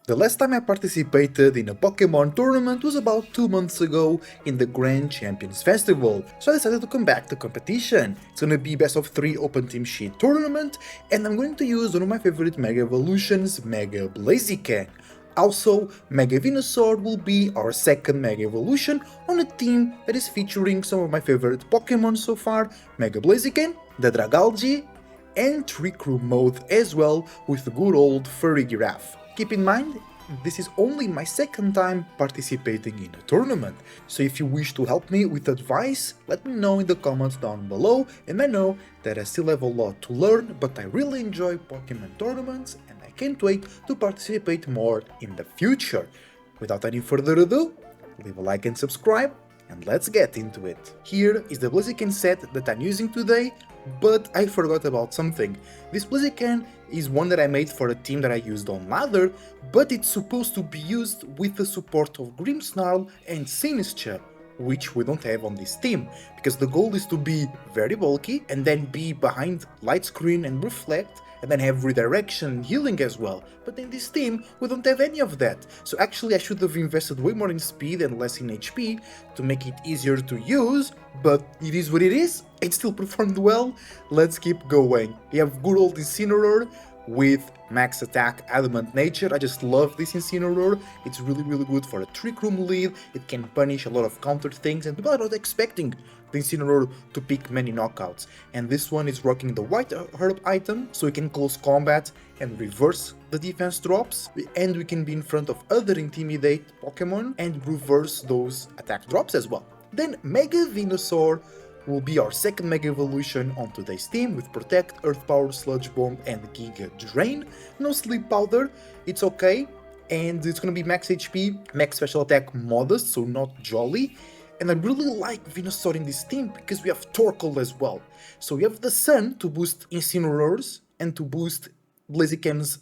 The last time I participated in a Pokémon tournament was about 2 months ago in the Grand Champions Festival, so I decided to come back to competition. It's gonna be best of 3 open team sheet tournament, and I'm going to use one of my favorite Mega Evolutions, Mega Blaziken. Also, Mega Venusaur will be our second Mega Evolution on a team that is featuring some of my favorite Pokémon so far, Mega Blaziken, the Dragalge, and Trick Room mode as well with the good old Farigiraf. Keep in mind, this is only my second time participating in a tournament, so if you wish to help me with advice, let me know in the comments down below, and I know that I still have a lot to learn, but I really enjoy Pokemon tournaments and I can't wait to participate more in the future. Without any further ado, leave a like and subscribe, and let's get into it. Here is the Blaziken set that I'm using today, but I forgot about something. This Blaziken is one that I made for a team that I used on Ladder, but it's supposed to be used with the support of Grimmsnarl and Sinistcha, which we don't have on this team, because the goal is to be very bulky and then be behind light screen and reflect, and then have redirection and healing as well. But in this team, we don't have any of that. So actually I should have invested way more in speed and less in HP to make it easier to use, but it is what it is. It still performed well. Let's keep going. We have good old Incineroar with max attack, adamant nature. I just love this Incineroar. It's really good for a Trick Room lead. It can punish a lot of counter things, and people are not expecting the Incineroar to pick many knockouts. And this one is rocking the white herb item, so we can close combat and reverse the defense drops, and we can be in front of other intimidate Pokemon and reverse those attack drops as well. Then Mega Venusaur will be our second Mega Evolution on today's team with Protect, Earth Power, Sludge Bomb and Giga Drain. No Sleep Powder, it's okay, and it's gonna be max HP, max special attack modest, so not jolly. And I really like Venusaur in this team because we have Torkoal as well. So we have the Sun to boost Incineroars and to boost Blaziken's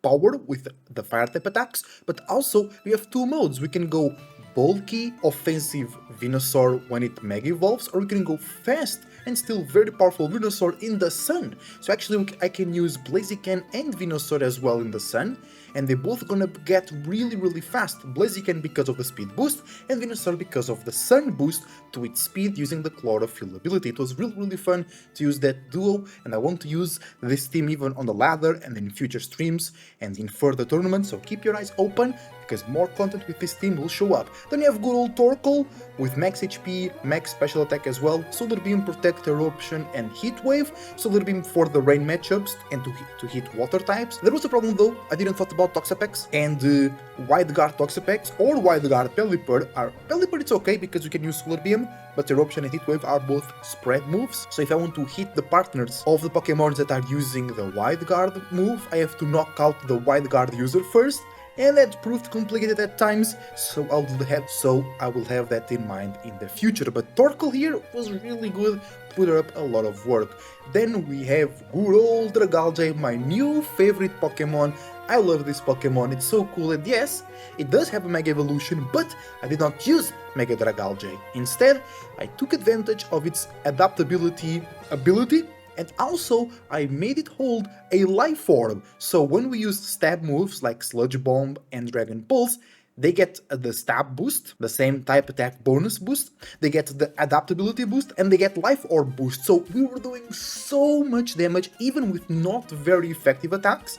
power with the fire type attacks, but also we have two modes. We can go bulky, offensive Venusaur when it Mega Evolves, or we can go fast and still very powerful Venusaur in the Sun. So actually I can use Blaziken and Venusaur as well in the Sun, and they're both gonna get really fast. Blaziken because of the speed boost, and Venusaur because of the Sun boost to its speed using the Chlorophyll ability. It was really fun to use that duo, and I want to use this team even on the ladder and in future streams and in further tournaments, so keep your eyes open because more content with this team will show up. Then you have good old Torkoal with max HP, max special attack as well, Solar Beam, Protect, Eruption and Heat Wave. Solar Beam for the rain matchups and to hit water types. There was a problem though, I didn't thought about Toxapex and Wide Guard Toxapex or Wide Guard Pelipper. Pelipper it's okay because you can use Solar Beam, but Eruption and Heat Wave are both spread moves, so if I want to hit the partners of the Pokemons that are using the Wide Guard move, I have to knock out the Wide Guard user first, and that proved complicated at times, so I will have that in mind in the future. But Torkoal here was really good, put up a lot of work. Then we have good old Dragalge, my new favorite Pokemon. I love this Pokemon, it's so cool, and yes, it does have a Mega Evolution, but I did not use Mega Dragalge. Instead, I took advantage of its adaptability ability, and also I made it hold a life orb, so when we use stab moves like Sludge Bomb and Dragon Pulse, they get the stab boost, the same type attack bonus boost, they get the adaptability boost, and they get life orb boost. So we were doing so much damage even with not very effective attacks.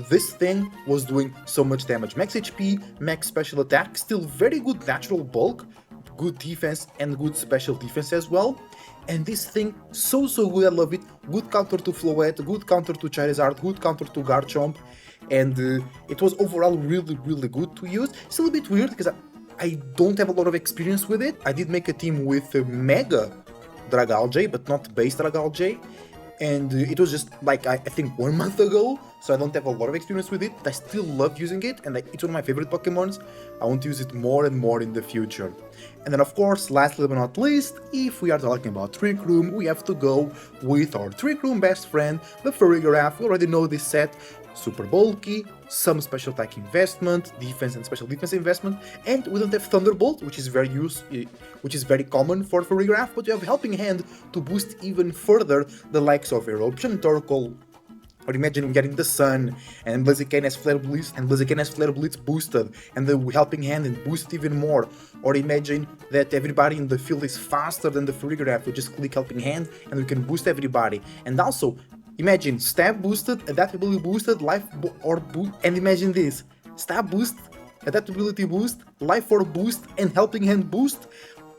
This thing was doing so much damage. Max HP, max special attack, still very good natural bulk, good defense and good special defense as well. And this thing, so good, I love it. Good counter to Floette, good counter to Charizard, good counter to Garchomp, and it was overall really good to use. Still a bit weird because I don't have a lot of experience with it. I did make a team with Mega Dragalge, but not base Dragalge, and it was just like I think 1 month ago, so I don't have a lot of experience with it, but I still love using it, and it's one of my favorite Pokemons. I want to use it more and more in the future. And then of course, lastly but not least, if we are talking about Trick Room, we have to go with our Trick Room best friend, the Farigiraf. We already know this set, super bulky, some special attack investment, defense and special defense investment, and we don't have Thunderbolt, which is very common for Farigiraf, but we have Helping Hand to boost even further the likes of Eruption, Torkoal, Or imagine getting the sun, and Blaziken has Flare Blitz boosted, and the Helping Hand and boosted even more. Or imagine that everybody in the field is faster than the Farigiraf. We just click Helping Hand, and we can boost everybody. And also, imagine Stab boosted, Adaptability boosted, and imagine this: Stab boost, Adaptability boost, Life Orb boost, and Helping Hand boost.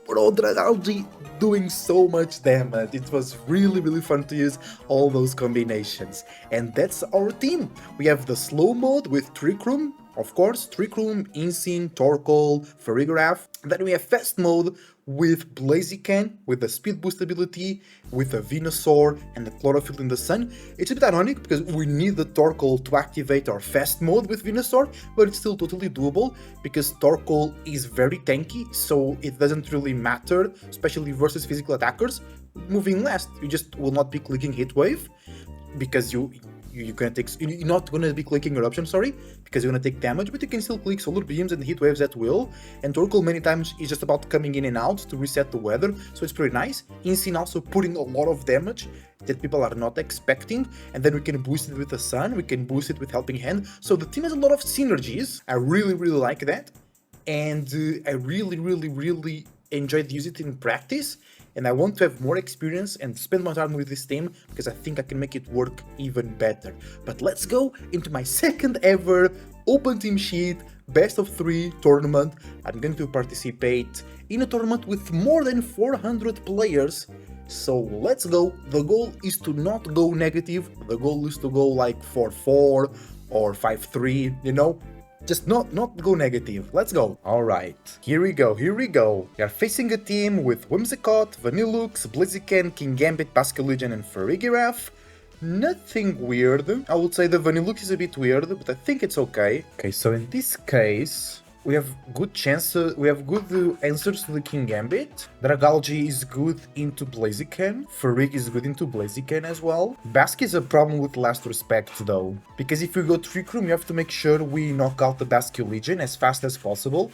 Bro, Dragonite doing so much damage. It was really fun to use all those combinations. And that's our team. We have the slow mode with Trick Room, of course, Trick Room, Insane, Torkoal, Farigiraf. Then we have fast mode with Blaziken, with the speed boost ability, with a Venusaur and the Chlorophyll in the Sun. It's a bit ironic because we need the Torkoal to activate our fast mode with Venusaur, but it's still totally doable because Torkoal is very tanky, so it doesn't really matter, especially versus physical attackers. Moving last, you just will not be clicking Heat Wave because you're not gonna be clicking Eruption, sorry, because you're gonna take damage, but you can still click Solar Beams and Heat Waves at will. And Torkoal many times is just about coming in and out to reset the weather, so it's pretty nice. Insane also putting a lot of damage that people are not expecting, and then we can boost it with the Sun, we can boost it with Helping Hand, so the team has a lot of synergies. I really like that, and I really enjoyed using it in practice. And I want to have more experience and spend more time with this team because I think I can make it work even better. But let's go into my second ever Open Team Sheet Best of 3 tournament. I'm going to participate in a tournament with more than 400 players. So let's go. The goal is to not go negative. The goal is to go like 4-4 or 5-3, you know? Just not go negative. Let's go. Alright, here we go. We are facing a team with Whimsicott, Vanilluxe, Blaziken, Kingambit, Basculegion, and Farigiraf. Nothing weird. I would say the Vanilluxe is a bit weird, but I think it's okay. Okay, so in this case, we have good chances, we have good answers to the Kingambit. Dragalge is good into Blaziken. Farig is good into Blaziken as well. Basque is a problem with Last Respect though, because if we go Trick Room, you have to make sure we knock out the Basculegion as fast as possible,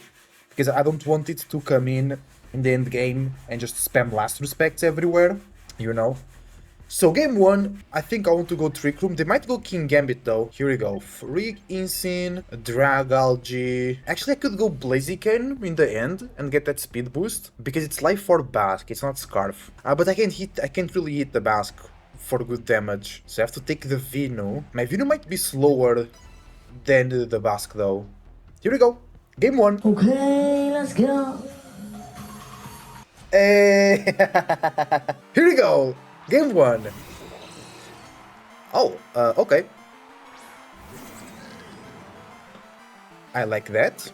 because I don't want it to come in the end game and just spam Last Respects everywhere, you know. So game 1, I think I want to go Trick Room. They might go Kingambit though. Here we go. Freak, Insane, Dragalge. Actually, I could go Blaziken in the end and get that speed boost because it's life for Basque, it's not Scarf. But I can't really hit the Basque for good damage. So I have to take the Venu. My Venu might be slower than the Basque though. Here we go. Game 1. Okay, let's go. Hey. Here we go. Game 1. Oh, okay. I like that.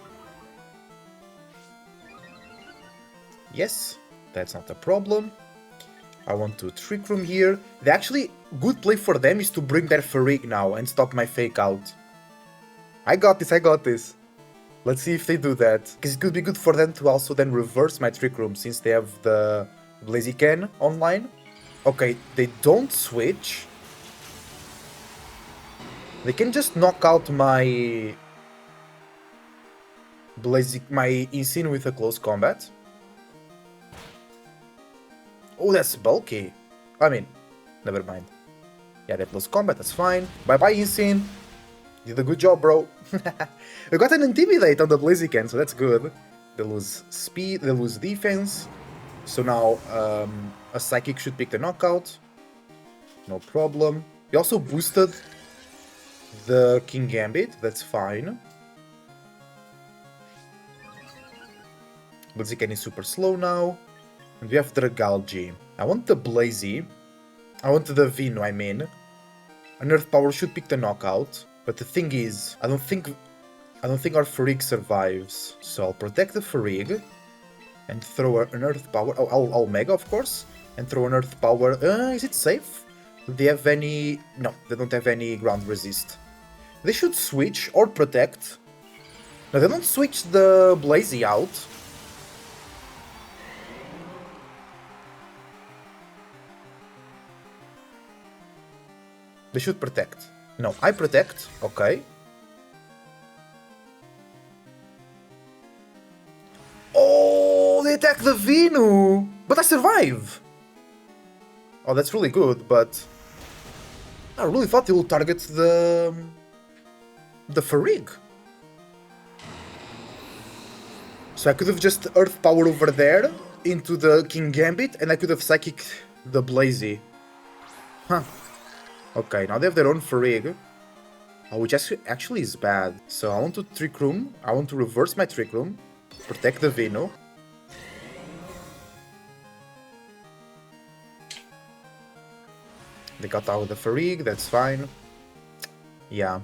Yes, that's not a problem. I want to Trick Room here. Actually, good play for them is to bring their Farig now and stop my fake out. I got this. Let's see if they do that. Because it could be good for them to also then reverse my Trick Room since they have the Blaziken online. Okay, they don't switch. They can just knock out my Insane with a close combat. Oh, that's bulky. I mean, never mind. Yeah, that close combat, that's fine. Bye-bye, Insane. Did a good job, bro. We got an Intimidate on the Blaziken, so that's good. They lose speed, they lose defense. So now, a Psychic should pick the knockout. No problem. He also boosted the Kingambit, that's fine. Blaziken is super slow now. And we have Dragalge. I want the Blazy. I want the Venu, I mean. An Earth Power should pick the knockout. But the thing is, I don't think our Farig survives. So I'll protect the Farig. And throw an Earth Power. Oh, I'll Mega, of course. And throw an Earth Power. Is it safe? Do they have any... No, they don't have any ground resist. They should switch or protect. No, they don't switch the Blazy out. They should protect. No, I protect. Okay. Oh, they attack the Venu! But I survive! Oh, that's really good, but... I really thought he would target the Farig. So I could have just Earth Power over there into the Kingambit, and I could have Psychic the Blazy. Huh. Okay, now they have their own Farig. Which actually is bad. So I want to Trick Room. I want to reverse my Trick Room. Protect the Vino. They got out the Farig, that's fine. Yeah.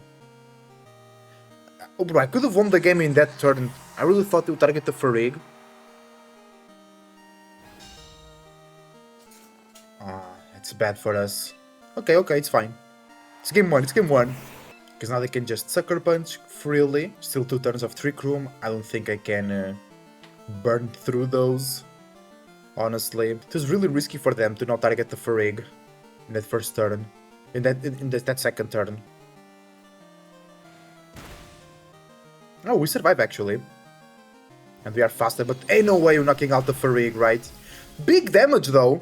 Oh bro, I could have won the game in that turn. I really thought they would target the Farig. It's bad for us. Okay, it's fine. It's game 1, Because now they can just Sucker Punch freely. Still 2 turns of Trick Room. I don't think I can burn through those. Honestly. It was really risky for them to not target the Farig in that first turn. In that second turn. Oh, we survive actually. And we are faster, but ain't no way you're knocking out the Farig, right? Big damage though.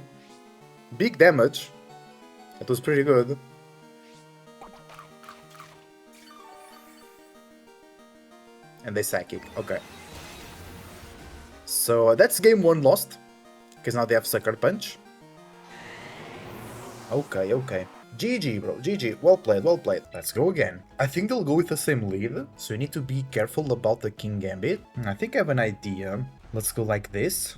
Big damage. That was pretty good. And they Psychic, okay. So that's game 1 lost. Because now they have Sucker Punch. Okay. GG, bro. GG. Well played. Let's go again. I think they'll go with the same lead. So you need to be careful about the Kingambit. I think I have an idea. Let's go like this.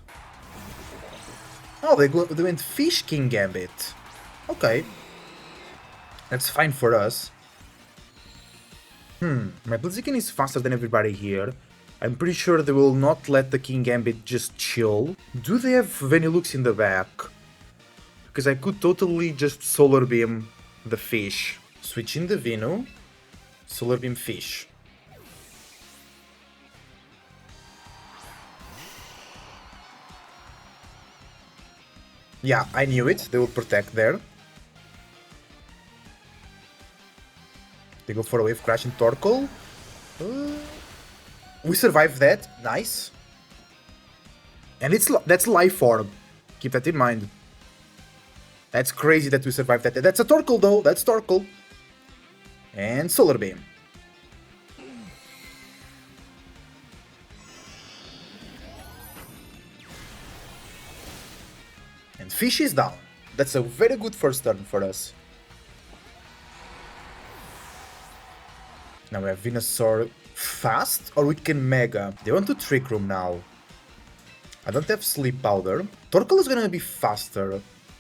Oh, they went Fish Kingambit. Okay. That's fine for us. My Blaziken is faster than everybody here. I'm pretty sure they will not let the Kingambit just chill. Do they have Vanilluxe in the back? Because I could totally just Solar Beam the fish. Switch in the Vino. Solar Beam fish. Yeah, I knew it. They would protect there. They go for a Wave Crash and Torkoal. We survived that. Nice. And that's Life Orb. Keep that in mind. That's crazy that we survived that. That's a Torkoal though. That's Torkoal. And Solar Beam. And Fish is down. That's a very good first turn for us. Now we have Venusaur fast, or we can Mega. They want to Trick Room now. I don't have Sleep Powder. Torkoal is gonna be faster,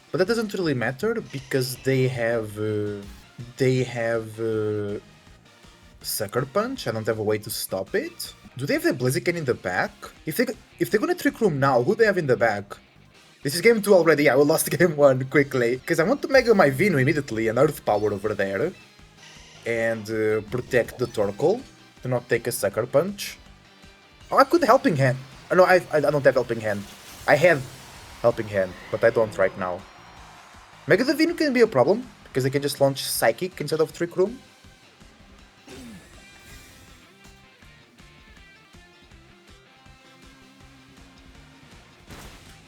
but that doesn't really matter because they have Sucker Punch. I don't have a way to stop it. Do they have the Blaziken in the back? If they're gonna Trick Room now, who do they have in the back? This is game 2 already. I lost game 1 quickly because I want to Mega my Vino immediately and Earth Power over there. And protect the Torkoal to not take a Sucker Punch. Oh, I could Helping Hand. No, I don't have Helping Hand. I had Helping Hand, but I don't right now. Mega the Vino can be a problem, because they can just launch Psychic instead of Trick Room.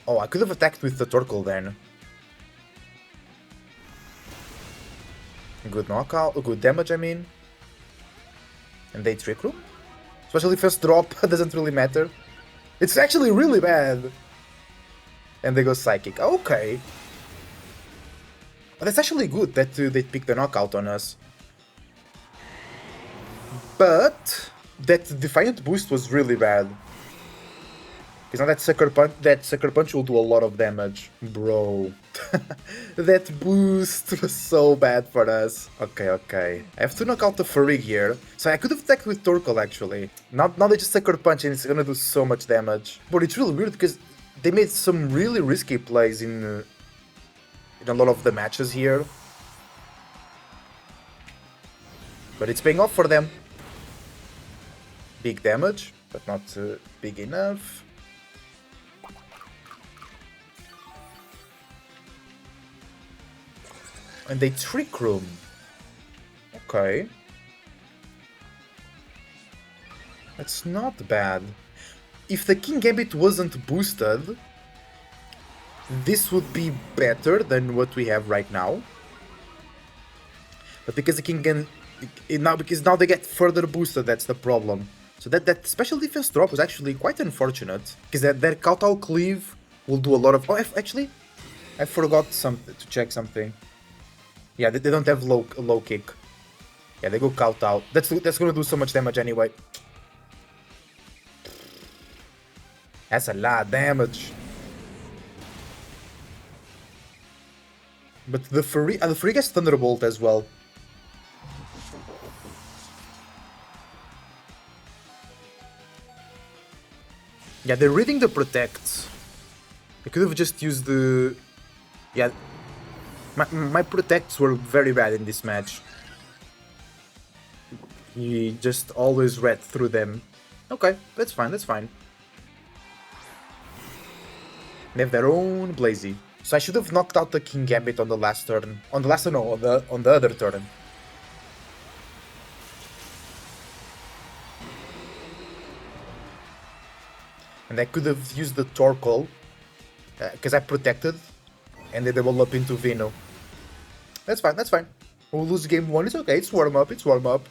Oh, I could have attacked with the Torkoal then. Good knockout, good damage I mean. And they Trick Room? Especially first drop, doesn't really matter. It's actually really bad. And they go Psychic, okay. But that's actually good that they pick the knockout on us. But that Defiant boost was really bad. Because now that Sucker Punch will do a lot of damage. Bro. That boost was so bad for us. Okay. I have to knock out the Farig here. So I could have attacked with Torkoal actually. Now they just Sucker Punch and it's gonna do so much damage. But it's really weird because they made some really risky plays in a lot of the matches here. But it's paying off for them. Big damage, but not big enough. And they Trick Room. Okay. That's not bad. If the Kingambit wasn't boosted, this would be better than what we have right now. But because the now they get further boosted, that's the problem. So that special defense drop was actually quite unfortunate, because that Kowtow Cleave will do a lot of... Oh, actually, I forgot to check something. Yeah, they don't have low kick. Yeah, they go Kowtow. That's gonna do so much damage anyway. That's a lot of damage. But the Farigiraf has Thunderbolt as well. Yeah, they're reading the protects. I could have just used the... Yeah, my protects were very bad in this match. He just always read through them. Okay, that's fine, that's fine. They have their own Blazy. So I should have knocked out the Kingambit on the last turn. On the last turn, no, on the other turn. And I could have used the Torkoal, because I protected, and they develop into Vino. That's fine, that's fine. We'll lose game 1, it's okay, it's warm up, it's warm up.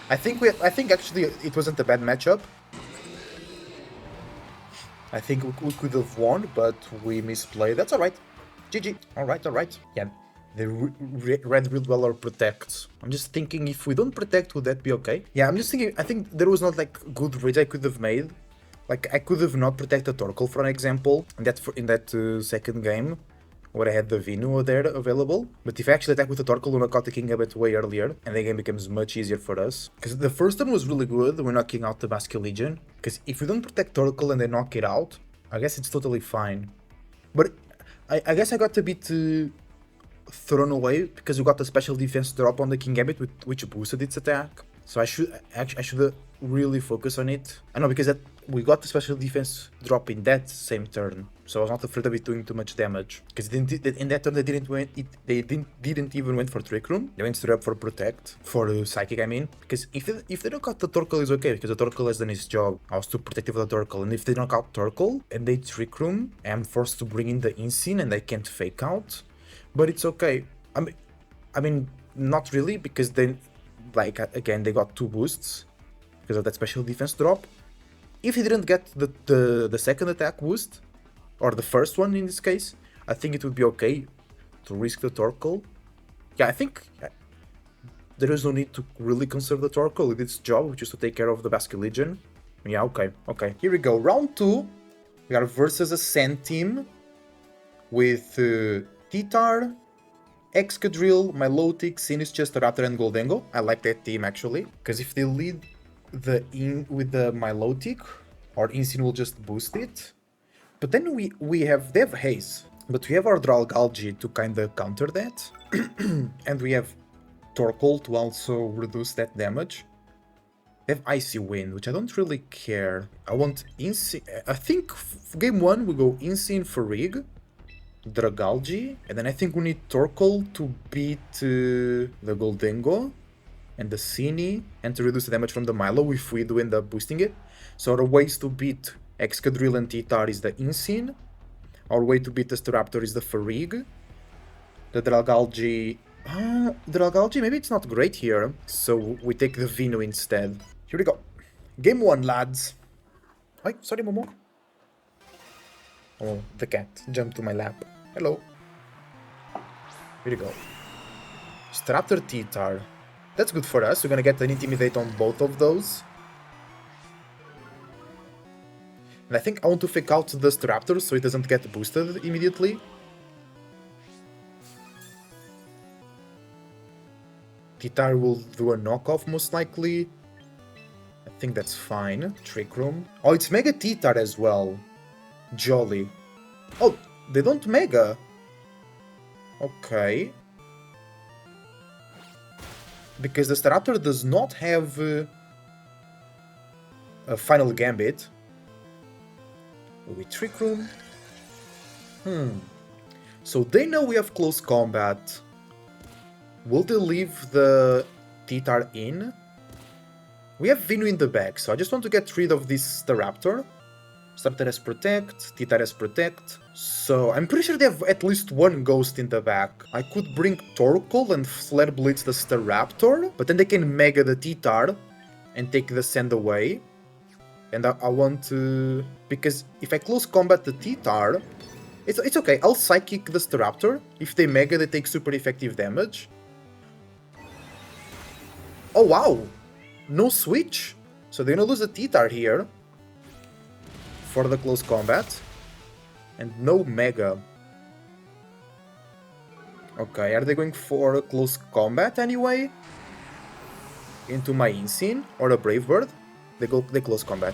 I think actually it wasn't a bad matchup. I think we could have won, but we misplayed. That's alright. GG. Alright. Yeah, they read real well our protects. I'm just thinking, if we don't protect, would that be okay? Yeah, I'm just thinking, I think there was not like good reads I could have made. Like, I could have not protected Torkoal, for an example, in that second game, where I had the Vino there available. But if I actually attack with the Torkoal, we knock out the Kingambit way earlier, and the game becomes much easier for us. Because the first turn was really good, we're knocking out the Basculegion. Because if we don't protect Torkoal and they knock it out, I guess it's totally fine. But I guess I got a bit thrown away, because we got the special defense drop on the Kingambit, which boosted its attack. So I should really focus on it. I know, because we got the special defense drop in that same turn, so I was not afraid of it doing too much damage. Because in that turn they didn't even went for Trick Room. They went straight up for Protect, for Psychic, I mean. Because if they knock out the Torkoal, is okay, because the Torkoal has done its job. I was too protective of the Torkoal, and if they knock out Torkoal and they Trick Room, I'm forced to bring in the Insane and I can't Fake Out. But it's okay. I mean, not really, because then, like, again, they got 2 boosts because of that special defense drop. If he didn't get the second attack boost, or the first one in this case, I think it would be okay to risk the Torkoal. Yeah, I think there is no need to really conserve the Torkoal. It did its job, which is to take care of the Basculegion. Yeah, okay. Here we go, round 2. We are versus a Sand team with T-Tar, Excadrill, Milotic, Sinistcha, Staraptor, and Gholdengo. I like that team actually, because if they lead with the Milotic, our Insane will just boost it. But then they have Haze, but we have our Dragalge to kinda counter that. And we have Torkoal to also reduce that damage. They have Icy Wind, which I don't really care. I want Insane. I think game 1 we go Insane Farig, Dragalge, and then I think we need Torkoal to beat the Gholdengo and the Cine, and to reduce the damage from the Milo if we do end up boosting it. So our ways to beat Excadrill and T-Tar is the Insane. Our way to beat the Staraptor is the Farig. The Dragalge... Dragalge, maybe it's not great here, so we take the Vino instead. Here we go. Game 1, lads. Ay, sorry, Momo. Oh, the cat jumped to my lap. Hello. Here we go. Staraptor T-Tar. That's good for us. We're gonna get an Intimidate on both of those. And I think I want to Fake Out the Staraptor so it doesn't get boosted immediately. T-Tar will do a knockoff most likely. I think that's fine. Trick Room. Oh, it's Mega T-Tar as well. Jolly. Oh, they don't Mega. Okay. Because the Staraptor does not have a Final Gambit. Will we Trick Room? So they know we have close combat. Will they leave the T-Tar in? We have Vino in the back, so I just want to get rid of this Staraptor. Staraptor has Protect, T-Type has Protect. So I'm pretty sure they have at least one Ghost in the back. I could bring Torkoal and Flare Blitz the Staraptor, but then they can Mega the T-Type and take the Sand away. And I want to... because if I close combat the T-Type, it's okay. I'll Psychic the Staraptor. If they Mega, they take super effective damage. Oh wow! No switch! So they're gonna lose a T-Type here for the close combat. And no Mega. Okay, are they going for a close combat anyway? Into my Insane or a Brave Bird? They close combat.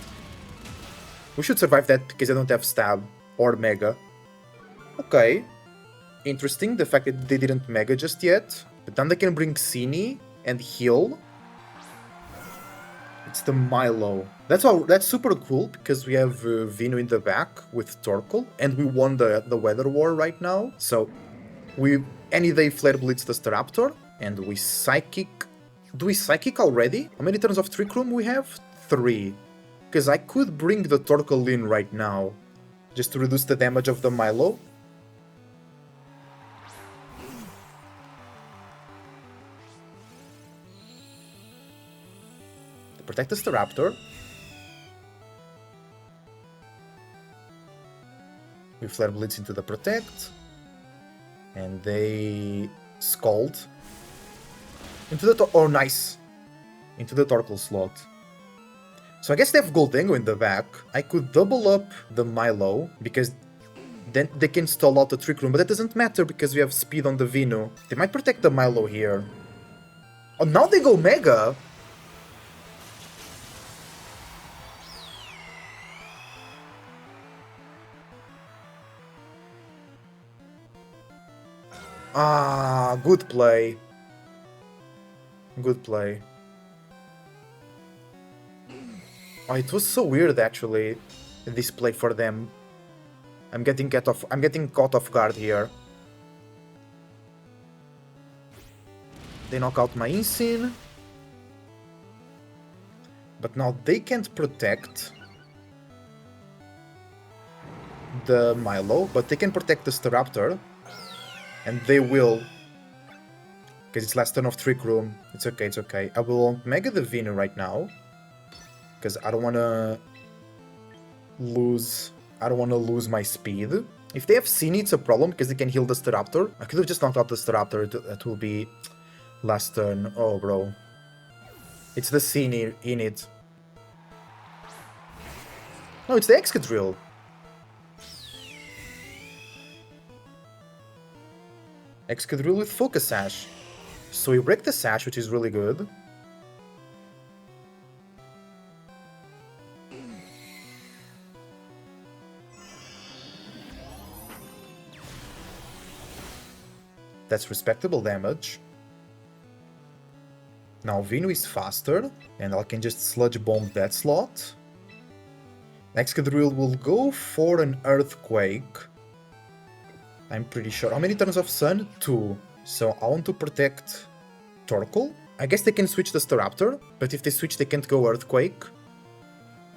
We should survive that because I don't have Stab or Mega. Okay. Interesting, the fact that they didn't Mega just yet. But then they can bring Cini and heal. It's the Milo. That's super cool because we have Vino in the back with Torkoal and we won the Weather War right now. So we any day Flare Blitz the Staraptor and we Psychic. Do we Psychic already? How many turns of Trick Room we have? 3. Because I could bring the Torkoal in right now just to reduce the damage of the Milo. Protect the Staraptor. We Flare Blitz into the Protect. And they Scald. Into the oh nice! Into the Torkoal slot. So I guess they have Gholdengo in the back. I could double up the Milo, because then they can stall out the Trick Room, but that doesn't matter because we have speed on the Vino. They might protect the Milo here. Oh, now they go Mega! Ah, good play. Good play. Oh, it was so weird actually, this play for them. I'm getting caught off guard here. They knock out my Insane. But now they can't protect the Milo, but they can protect the Staraptor. And they will. Because it's last turn of Trick Room. It's okay, it's okay. I will Mega the Vino right now. Because I don't wanna lose my speed. If they have Cini, it's a problem because they can heal the Staraptor. I could have just knocked out the Staraptor. That will be last turn. Oh, bro. It's the Cini in it. No, it's the Excadrill. Excadrill with Focus Sash. So we break the Sash, which is really good. That's respectable damage. Now Vino is faster, and I can just Sludge Bomb that slot. Excadrill will go for an Earthquake. I'm pretty sure. How many turns of Sun? 2. So I want to protect Torkoal. I guess they can switch the Staraptor, but if they switch they can't go Earthquake.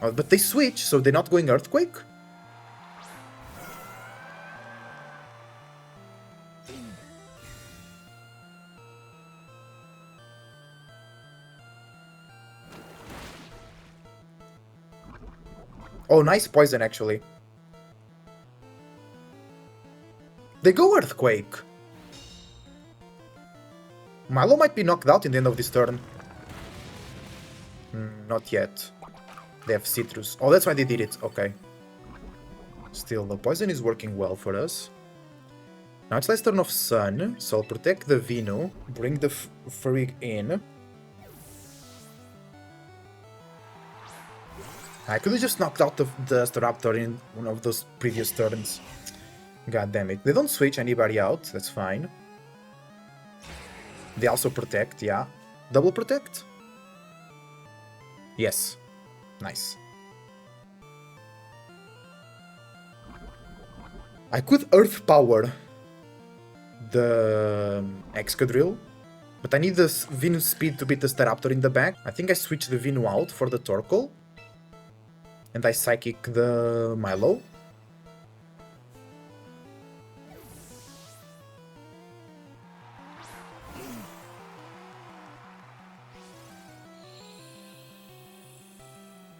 But they switch, so they're not going Earthquake? Oh, nice poison actually. They go Earthquake! Milo might be knocked out in the end of this turn. Not yet. They have Citrus. Oh, that's why they did it. Okay. Still, the poison is working well for us. Now it's last turn of Sun, so I'll protect the Vino, bring the Farig in. I could have just knocked out the Staraptor in one of those previous turns. God damn it. They don't switch anybody out, that's fine. They also protect, yeah. Double protect? Yes. Nice. I could Earth Power the Excadrill, but I need the Venus speed to beat the Staraptor in the back. I think I switched the Vino out for the Torkoal. And I Psychic the Milo.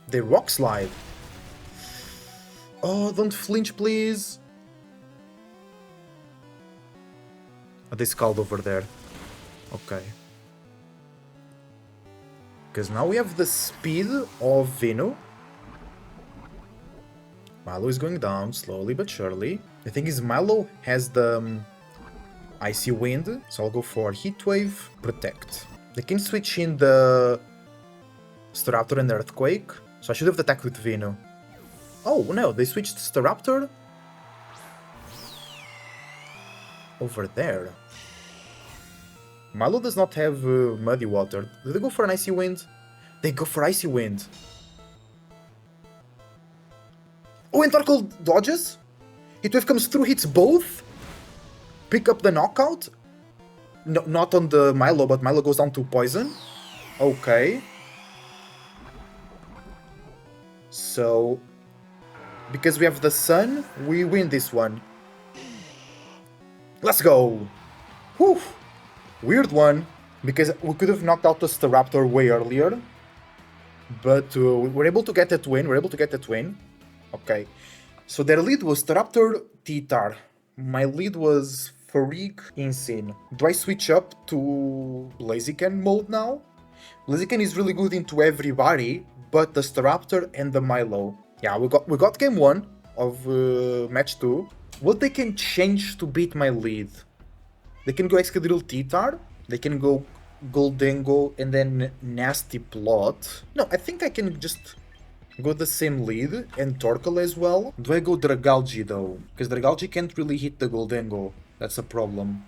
They Rock Slide. Oh, don't flinch, please. Oh, they Scald over there. Okay. Because now we have the speed of Vino. Milo is going down, slowly but surely. The thing is, Milo has the Icy Wind, so I'll go for Heat Wave, Protect. They can switch in the Staraptor and Earthquake, so I should have attacked with Vino. Oh no, they switched Staraptor over there. Milo does not have Muddy Water. Do they go for an Icy Wind? They go for Icy Wind. Oh, and Torkoal dodges? Heatwave comes through, hits both? Pick up the knockout? No, not on the Milo, but Milo goes down to Poison. Okay. So, because we have the Sun, we win this one. Let's go! Whew! Weird one, because we could have knocked out the Staraptor way earlier. But we were able to get that win, Okay. So their lead was Staraptor, T-Tar. My lead was Farig, Insane. Do I switch up to Blaziken mode now? Blaziken is really good into everybody, but the Staraptor and the Milo. Yeah, we got game 1 of match 2. What they can change to beat my lead? They can go Excadrill T-Tar, they can go Gholdengo and then Nasty Plot. No, I think I can just go the same lead and Torkoal as well. Do I go Dragalge though? Because Dragalge can't really hit the Gholdengo. That's a problem.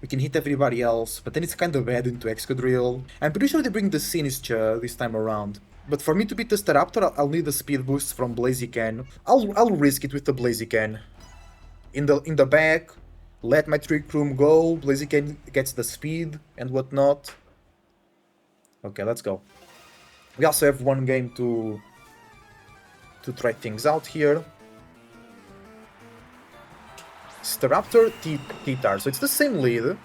We can hit everybody else, but then it's kind of bad into Excadrill. I'm pretty sure they bring the Sinistcha this time around. But for me to beat the Staraptor, I'll need a speed boost from Blaziken. I'll risk it with the Blaziken. In the back, let my Trick Room go, Blaziken gets the speed and whatnot. Okay, let's go. We also have one game to try things out here. Staraptor, T-Tar, so it's the same lead.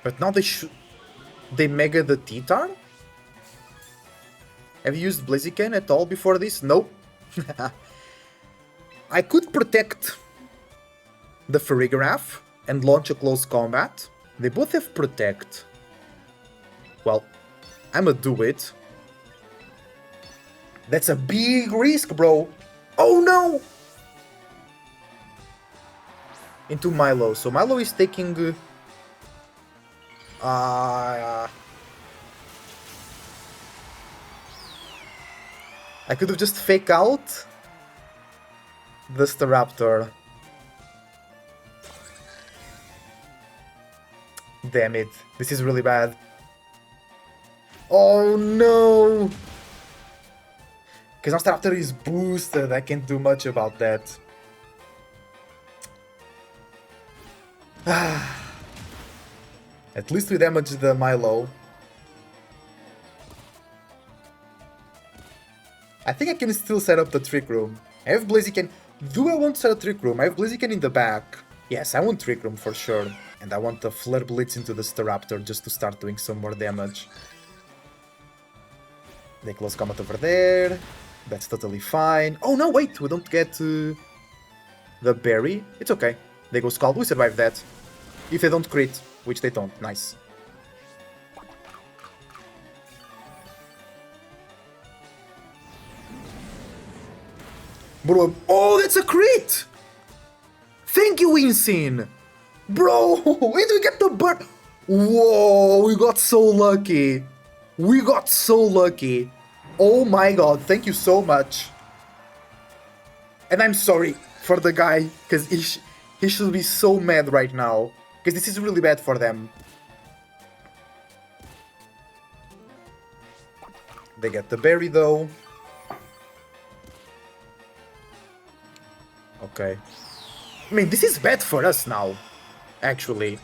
But now they mega the T-Tar? Have you used Blaziken at all before this? Nope. I could protect the Farigiraf and launch a close combat. They both have Protect. Well, I'ma do it. That's a big risk, bro. Oh no! Into Milo. So Milo is taking... I could have just fake out the Staraptor. Damn it. This is really bad. Oh no! Because now Staraptor is boosted. I can't do much about that. At least we damaged the Milo. I think I can still set up the Trick Room. I have Blaziken. Do I want to set a Trick Room? I have Blaziken in the back. Yes, I want Trick Room for sure. And I want the Flare Blitz into the Staraptor just to start doing some more damage. They close combat over there. That's totally fine. Oh no, wait, we don't get the berry. It's okay. They go Scald. We survive that. If they don't crit, which they don't. Nice. Bro, oh, that's a crit! Thank you, Insane! Bro, where do we get the bird? Whoa, we got so lucky. We got so lucky. Oh my god, thank you so much. And I'm sorry for the guy, because he should be so mad right now. Because this is really bad for them. They get the berry though. Okay. I mean, this is bad for us now, actually.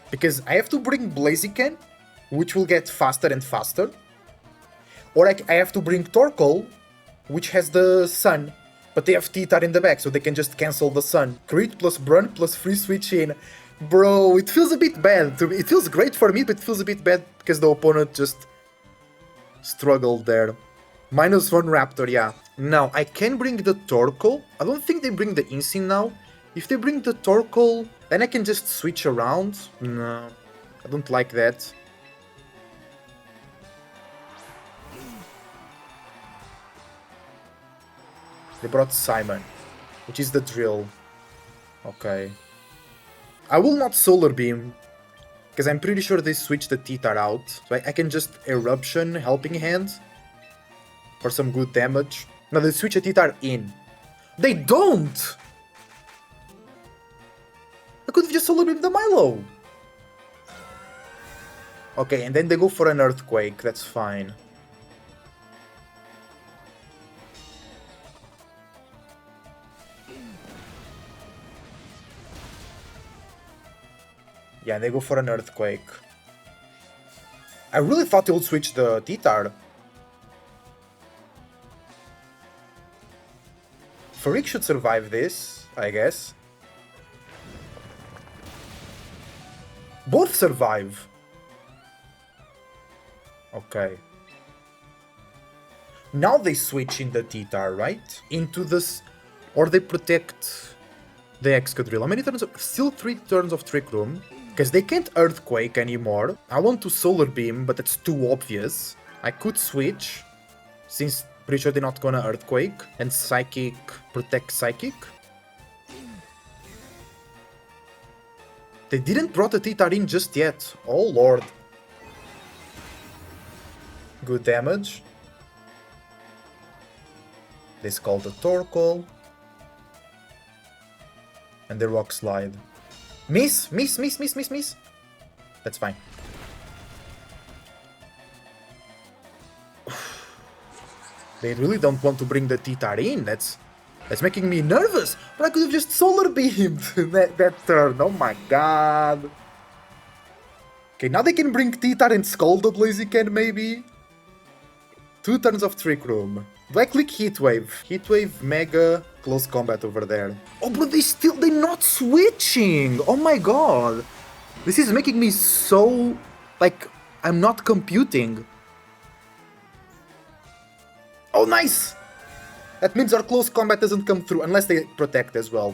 Because I have to bring Blaziken, which will get faster and faster. Or I have to bring Torkoal, which has the Sun. But they have T-Tar in the back, so they can just cancel the Sun. Crit plus Burn plus free switch in. Bro, it feels a bit bad. It feels great for me, but it feels a bit bad because the opponent just struggled there. -1 Raptor, yeah. Now, I can bring the Torkoal. I don't think they bring the Insine now. If they bring the Torkoal, then I can just switch around. No, I don't like that. They brought Simon, which is the drill. Okay. I will not Solar Beam, because I'm pretty sure they switched the T-Tar out. So I can just Eruption, Helping Hand, for some good damage. No, they switch a T-Tar in. They don't! I could have just Solar Beamed the Milo. Okay, and then they go for an Earthquake, that's fine. Yeah, they go for an Earthquake. I really thought they would switch the T-Tar. Farig should survive this, I guess. Both survive. Okay. Now they switch in the T-Tar, right? Into this... Or they protect the Excadrill. How many turns of... Still 3 turns of Trick Room. Because they can't Earthquake anymore. I want to Solar Beam, but that's too obvious. I could switch, since pretty sure they're not gonna Earthquake. And Psychic, protect Psychic. They didn't brought the T-Tar in just yet. Oh lord. Good damage. They Scald the Torkoal. And the Rock Slide. Miss! Miss! Miss! Miss! Miss! Miss! That's fine. They really don't want to bring the T-Tar in. That's making me nervous. But I could have just Solar Beamed that turn. Oh my god. Okay, now they can bring T-Tar and Scald the Blaziken maybe. 2 turns of Trick Room. Do I click Heat Wave? Heat Wave, Mega, Close Combat over there. Oh, but they're not switching! Oh my god! This is making me so... like, I'm not computing. Oh, nice! That means our Close Combat doesn't come through, unless they protect as well.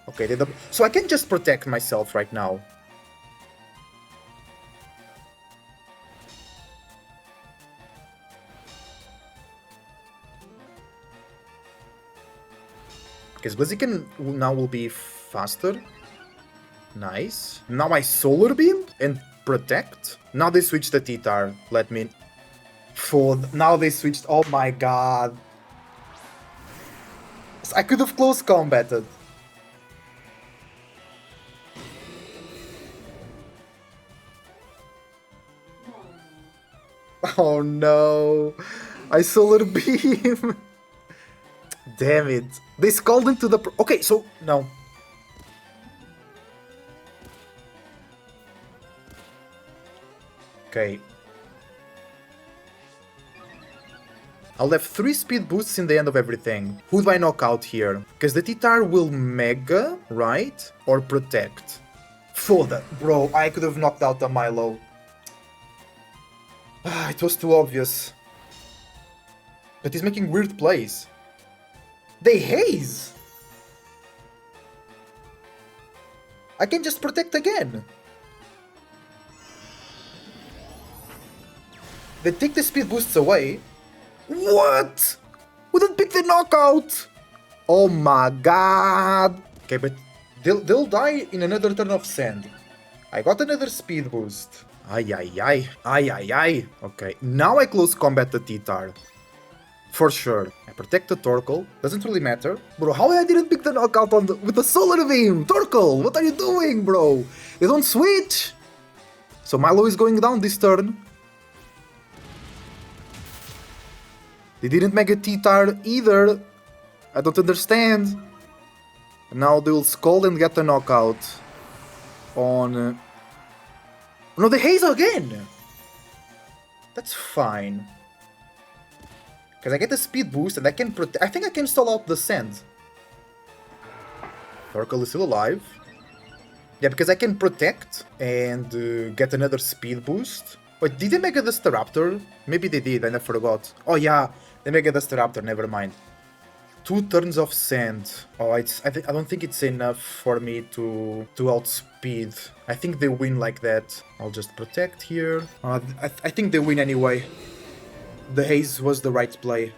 Okay, so I can just protect myself right now. Because Blaziken now will be faster. Nice. Now I Solar Beam and protect. Now they switched the T-Tar. Let me... Now they switched... Oh my god. I could have close combated. Oh no. I Solar Beam. Damn it. They Scald into the... Okay, so... No. Okay. I'll have 3 speed boosts in the end of everything. Who do I knock out here? Because the T-Tar will Mega, right? Or Protect. Foda. Bro, I could have knocked out the Milo. It was too obvious. But he's making weird plays. They haze! I can just protect again. They take the speed boosts away. What? We didn't pick the knockout! Oh my god! Okay, but they'll die in another turn of sand. I got another speed boost. Ay ay ay. Ay ay ay. Okay, now I close combat the T-Tar. For sure. I protect the Torkoal. Doesn't really matter. Bro, how I didn't pick the knockout with the Solar Beam? Torkoal, what are you doing, bro? You don't switch! So Milo is going down this turn. They didn't make a T-Tar either. I don't understand. Now they will Scald and get the knockout on No, the haze again! That's fine. Because I get a speed boost and I can I think I can stall out the sand. Oracle is still alive. Yeah, because I can protect and get another speed boost. Wait, did they Mega the Staraptor? Maybe they did, and I forgot. Oh yeah, they Mega the Staraptor, never mind. 2 turns of sand. Oh, I don't think it's enough for me to outspeed. I think they win like that. I'll just protect here. I think they win anyway. The haze was the right play.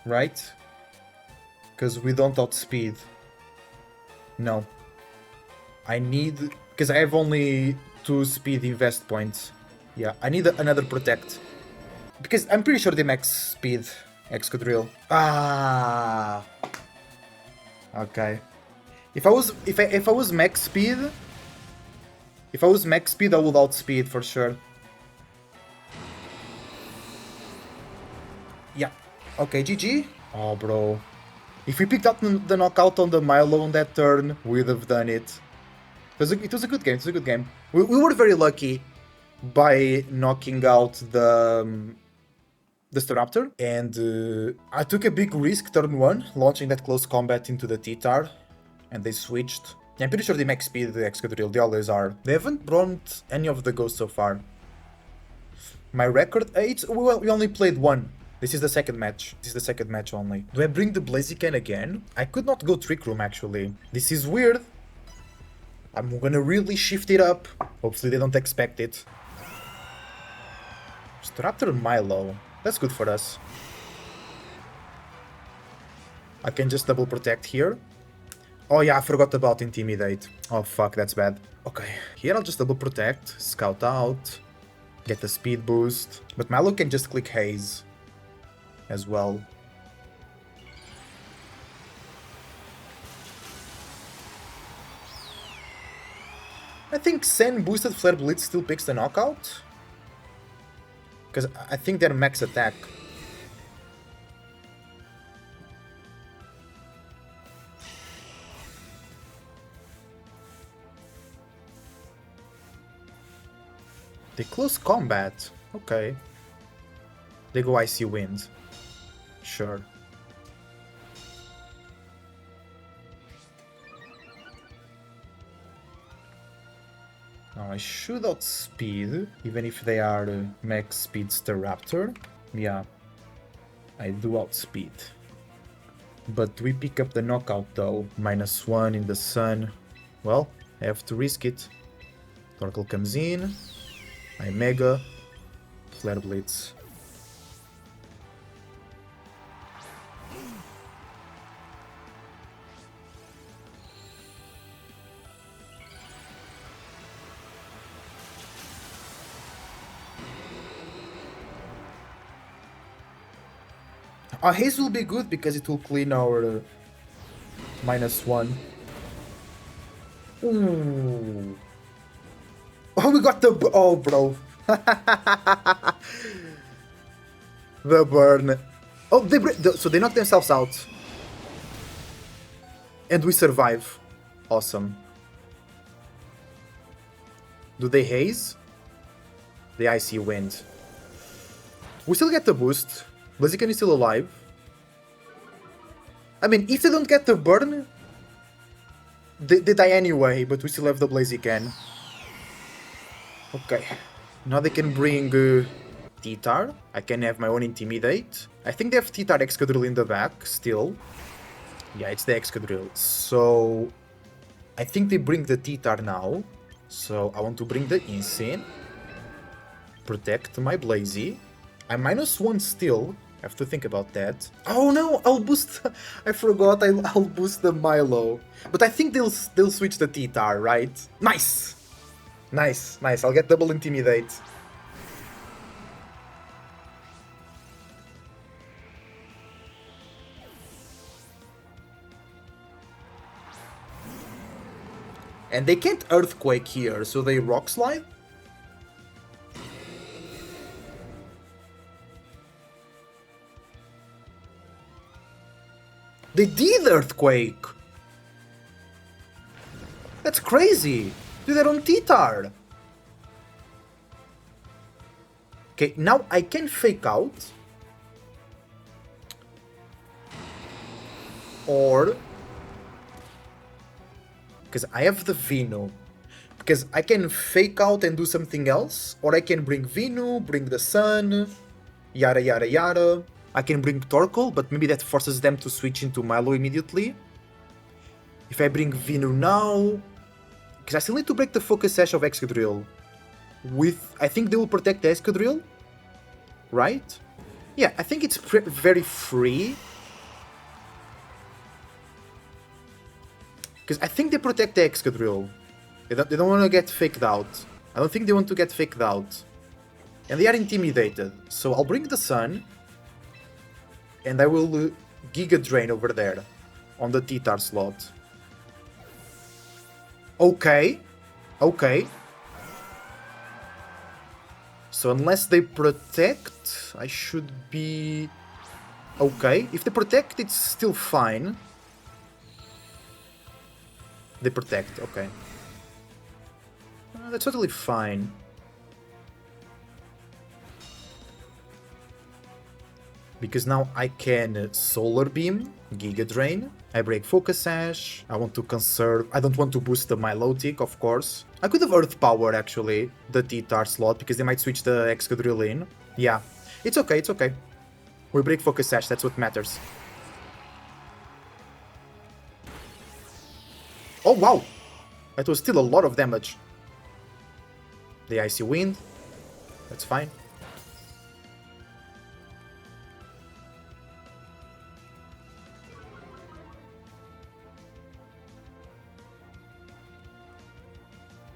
Right? Because we don't outspeed. No. I need... Because I have only 2 speed invest points. Yeah, I need another protect. Because I'm pretty sure they max speed Excadrill. Ah. Okay. If I was max speed, I would outspeed for sure. Yeah. Okay, GG. Oh, bro. If we picked up the knockout on the Milo on that turn, we'd have done it. It was a good game. It was a good game. We were very lucky by knocking out the Staraptor, and I took a big risk turn 1, launching that close combat into the T-Tar, and they switched. I'm pretty sure they max speed the Excadrill, they always are. They haven't brought any of the ghosts so far. My record, we only played 1. This is the second match. This is the second match only. Do I bring the Blaziken again? I could not go Trick Room actually. This is weird. I'm gonna really shift it up. Hopefully they don't expect it. Staraptor Milo. That's good for us. I can just double protect here. Oh yeah, I forgot about Intimidate. Oh fuck, that's bad. Okay, here I'll just double protect, scout out, get the speed boost. But Milo can just click Haze as well. I think Sen boosted Flare Blitz still picks the knockout. Because I think they're max attack. They close combat. Okay. They go Icy Wind. Sure. Now I should outspeed, even if they are max speed Staraptor. Yeah, I do outspeed. But we pick up the knockout though. -1 in the sun. Well, I have to risk it. Torkoal comes in. I Mega. Flare Blitz. Our haze will be good because it will clean our -1. Ooh. Oh, we got the... Oh, bro. The burn. Oh, so they knock themselves out. And we survive. Awesome. Do they haze? The Icy Wind. We still get the boost. Blaziken is still alive. I mean, if they don't get the burn, they die anyway, but we still have the Blaziken. Okay. Now they can bring T-Tar. I can have my own Intimidate. I think they have T-Tar Excadrill in the back still. Yeah, it's the Excadrill. So I think they bring the T-Tar now. So I want to bring the Insane. Protect my Blazy. I'm -1 still. I have to think about that. Oh no, I'll boost... I forgot, I'll boost the Milo. But I think they'll switch the T-Tar, right? Nice! Nice, nice. I'll get double Intimidate. And they can't Earthquake here, so they Rock Slide? They did Earthquake! That's crazy! Do that on T-Tar! Okay, now I can Fake Out. Or... because I have the Venu. Because I can Fake Out and do something else. Or I can bring Venu, bring the Sun, yada yada yada. I can bring Torkoal, but maybe that forces them to switch into Milo immediately. If I bring Venu now... because I still need to break the Focus Sash of Excadrill. I think they will protect the Excadrill. Right? Yeah, I think it's very free. Because I think they protect the Excadrill. They don't want to get faked out. I don't think they want to get faked out. And they are intimidated. So I'll bring the Sun. And I will Giga Drain over there. On the T-Tar slot. Okay. Okay. So unless they protect, I should be... okay. If they protect, it's still fine. They protect, okay. That's totally fine. Because now I can Solar Beam, Giga Drain, I break Focus Sash, I want to conserve, I don't want to boost the Milotic, of course. I could have Earth Power actually, the T-Tar slot, because they might switch the Excadrill in. Yeah, it's okay, it's okay. We break Focus Sash, that's what matters. Oh wow! That was still a lot of damage. The Icy Wind, that's fine.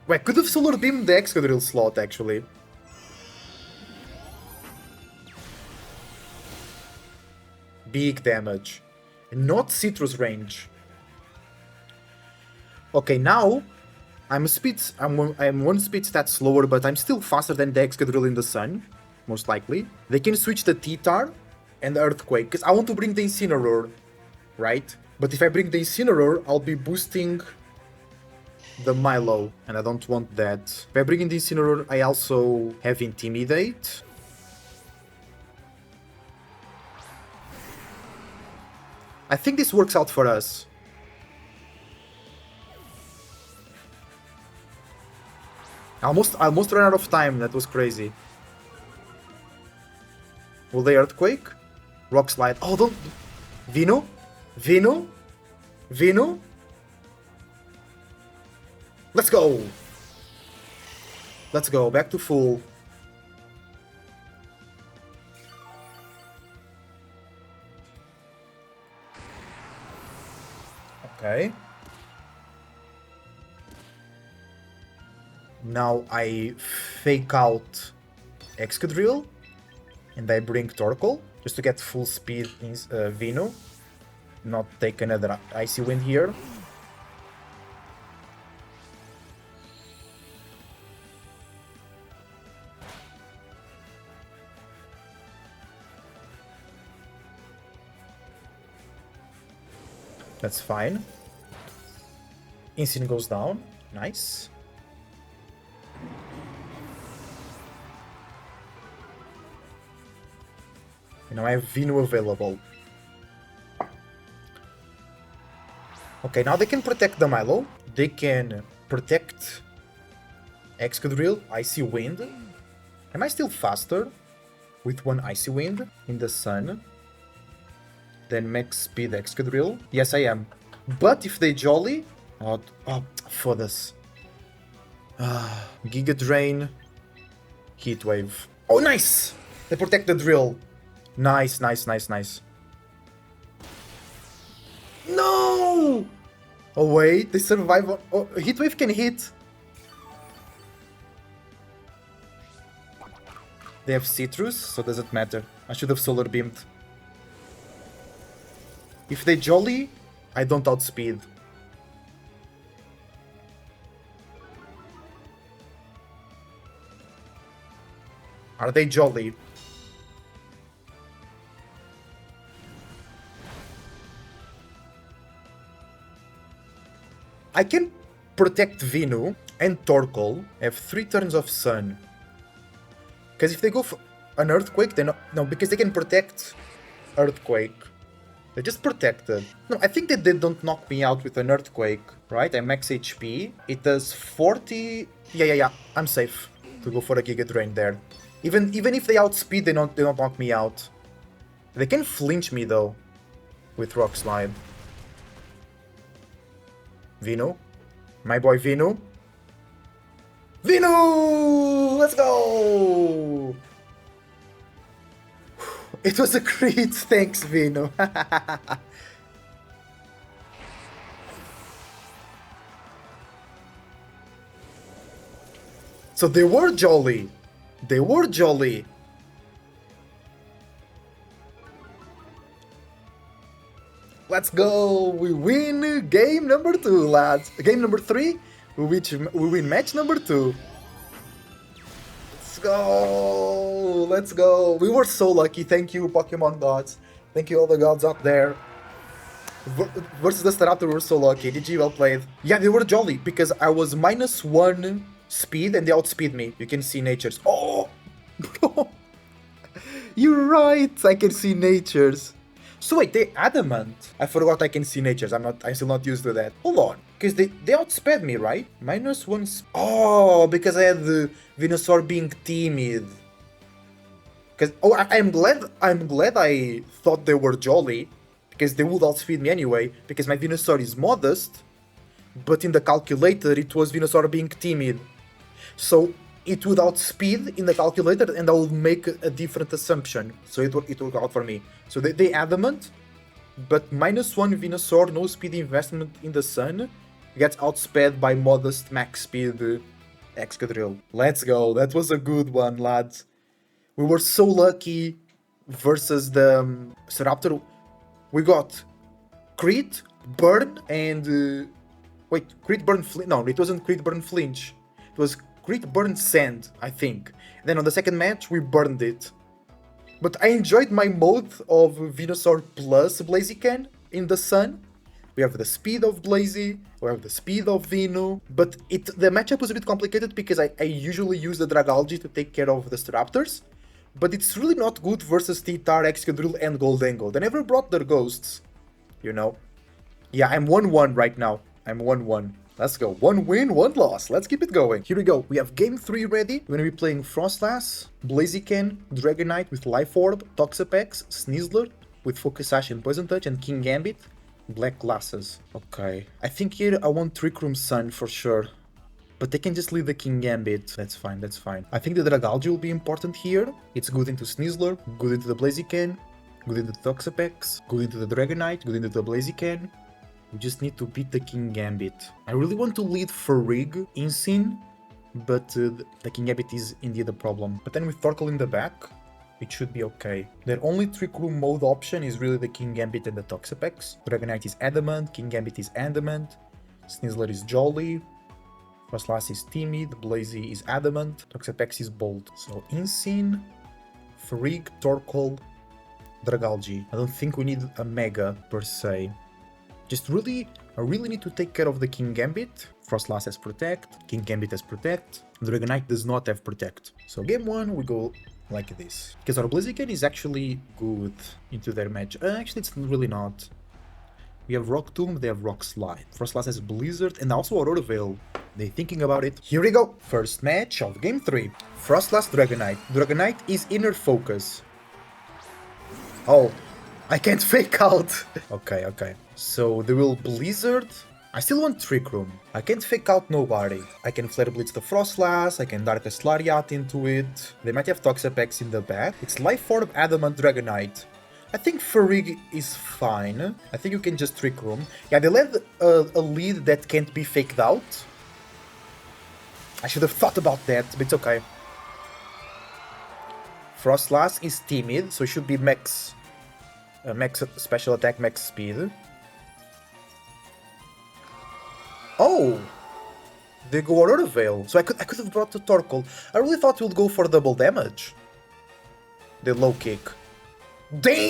I could have Solar Beamed the Excadrill slot, actually. Big damage. Not Citrus range. Okay, now I'm one speed stat slower, but I'm still faster than the Excadrill in the Sun, most likely. They can switch the T-Tar and the Earthquake, because I want to bring the Incineroar, right? But if I bring the Incineroar, I'll be boosting the Milo, and I don't want that. If I bring in the Incineroar, I also have Intimidate. I think this works out for us. I almost ran out of time, that was crazy. Will they Earthquake? Rock Slide. Oh, don't... Venu? Venu? Venu? Let's go! Let's go, back to full. Okay. Now I Fake Out Excadrill, and I bring Torkoal, just to get full speed in Venu. Not take another Icy Wind here. That's fine. Incin goes down. Nice. And now I have Venu available. Okay, now they can protect the Milo. They can protect Excadrill, Icy Wind. Am I still faster with one Icy Wind in the Sun than max speed Excadrill? Yes, I am. But if they Jolly... oh, for this. Giga Drain. Heat Wave. Oh, nice! They protect the drill. Nice, nice, nice, nice. No! Oh, wait. They survive on... oh, Heat Wave can hit. They have Citrus, so doesn't matter. I should have Solar Beamed. If they Jolly, I don't outspeed. Are they jolly? I can protect Vinu and Torkoal, have 3 turns of Sun. Because if they go for an Earthquake, then no, because they can protect Earthquake. They just protected. No, I think that they don't knock me out with an Earthquake, right? I'm max HP. It does 40... Yeah. I'm safe to go for a Giga Drain there. Even if they outspeed, they don't knock me out. They can flinch me though with Rock Slide. Vinu? My boy Vinu? Vinu! Let's go! It was a crit, thanks Vinu. So they were jolly. They were jolly. Let's go! We win game number 2, lads. Game number 3, we win match number 2. Let's go! Let's go! We were so lucky. Thank you, Pokemon gods. Thank you, all the gods up there. Versus the Staraptor, we were so lucky. GG, well played. Yeah, they were jolly because I was -1 speed and they outspeed me. You can see natures. Oh! Bro! You're right! I can see natures. So wait, they adamant. I forgot I can see natures. I'm still not used to that. Hold on. Because they outsped me, right? -1 Oh, because I had the Venusaur being timid. Because I'm glad I thought they were jolly. Because they would outspeed me anyway. Because my Venusaur is modest. But in the calculator it was Venusaur being timid. So it would outspeed in the calculator and I would make a different assumption. So it worked out for me. So they adamant, but -1 Venusaur, no speed investment in the sun, gets outsped by modest max speed Excadrill. Let's go, that was a good one, lads. We were so lucky versus the Staraptor. We got crit, burn, and... wait, crit, burn, flinch? No, it wasn't crit, burn, flinch. It was crit, burn, sand, I think. Then on the second match, we burned it. But I enjoyed my mode of Venusaur plus Blaziken in the sun. We have the speed of Blazy, we have the speed of Vinu, but the matchup was a bit complicated because I usually use the Dragalge to take care of the Staraptors, but it's really not good versus T-Tar, Excadrill, and Gholdengo. They never brought their ghosts, you know? Yeah, I'm 1-1 right now. I'm 1-1. Let's go. 1 win, 1 loss. Let's keep it going. Here we go. We have game 3 ready. We're going to be playing Froslass, Blaziken, Dragonite with Life Orb, Toxapex, Sneasler with Focus Sash and Poison Touch, and Kingambit, Black Glasses. Okay. I think here I want Trick Room Sun for sure. But they can just leave the Kingambit. That's fine, that's fine. I think the Dragalge will be important here. It's good into Sneasler, good into the Blaziken, good into the Toxapex, good into the Dragonite, good into the Blaziken. We just need to beat the Kingambit. I really want to lead Farig Insane, but the Kingambit is indeed a problem. But then with Torkoal in the back, it should be okay. Their only Trick Room mode option is really the Kingambit and the Toxapex. Dragonite is Adamant, Kingambit is Adamant, Sneasler is Jolly, Froslass is Timid, Blazy is Adamant, Toxapex is Bold. So Insane, Farig, Torkoal, Dragalge. I don't think we need a Mega per se. I really need to take care of the Kingambit. Froslass has Protect, Kingambit has Protect, Dragonite does not have Protect. So game 1 we go like this. Because our Blaziken is actually good into their match. Actually it's really not. We have Rock Tomb, they have Rock Slide. Froslass has Blizzard and also Aurora Veil. They're thinking about it. Here we go. First match of game 3. Froslass Dragonite. Dragonite is Inner Focus. Oh, I can't fake out. Okay. So they will Blizzard. I still want Trick Room. I can't fake out nobody. I can Flare Blitz the Froslass, I can Darkest Lariat into it. They might have Toxapex in the back. It's Life Orb, Adamant, Dragonite. I think Farig is fine. I think you can just Trick Room. Yeah, they led a lead that can't be faked out. I should have thought about that, but it's okay. Froslass is timid, so it should be max special attack, max speed. Oh! They go Aurora Veil. So I could have brought the Torkoal. I really thought he would go for double damage. They low kick. Damn!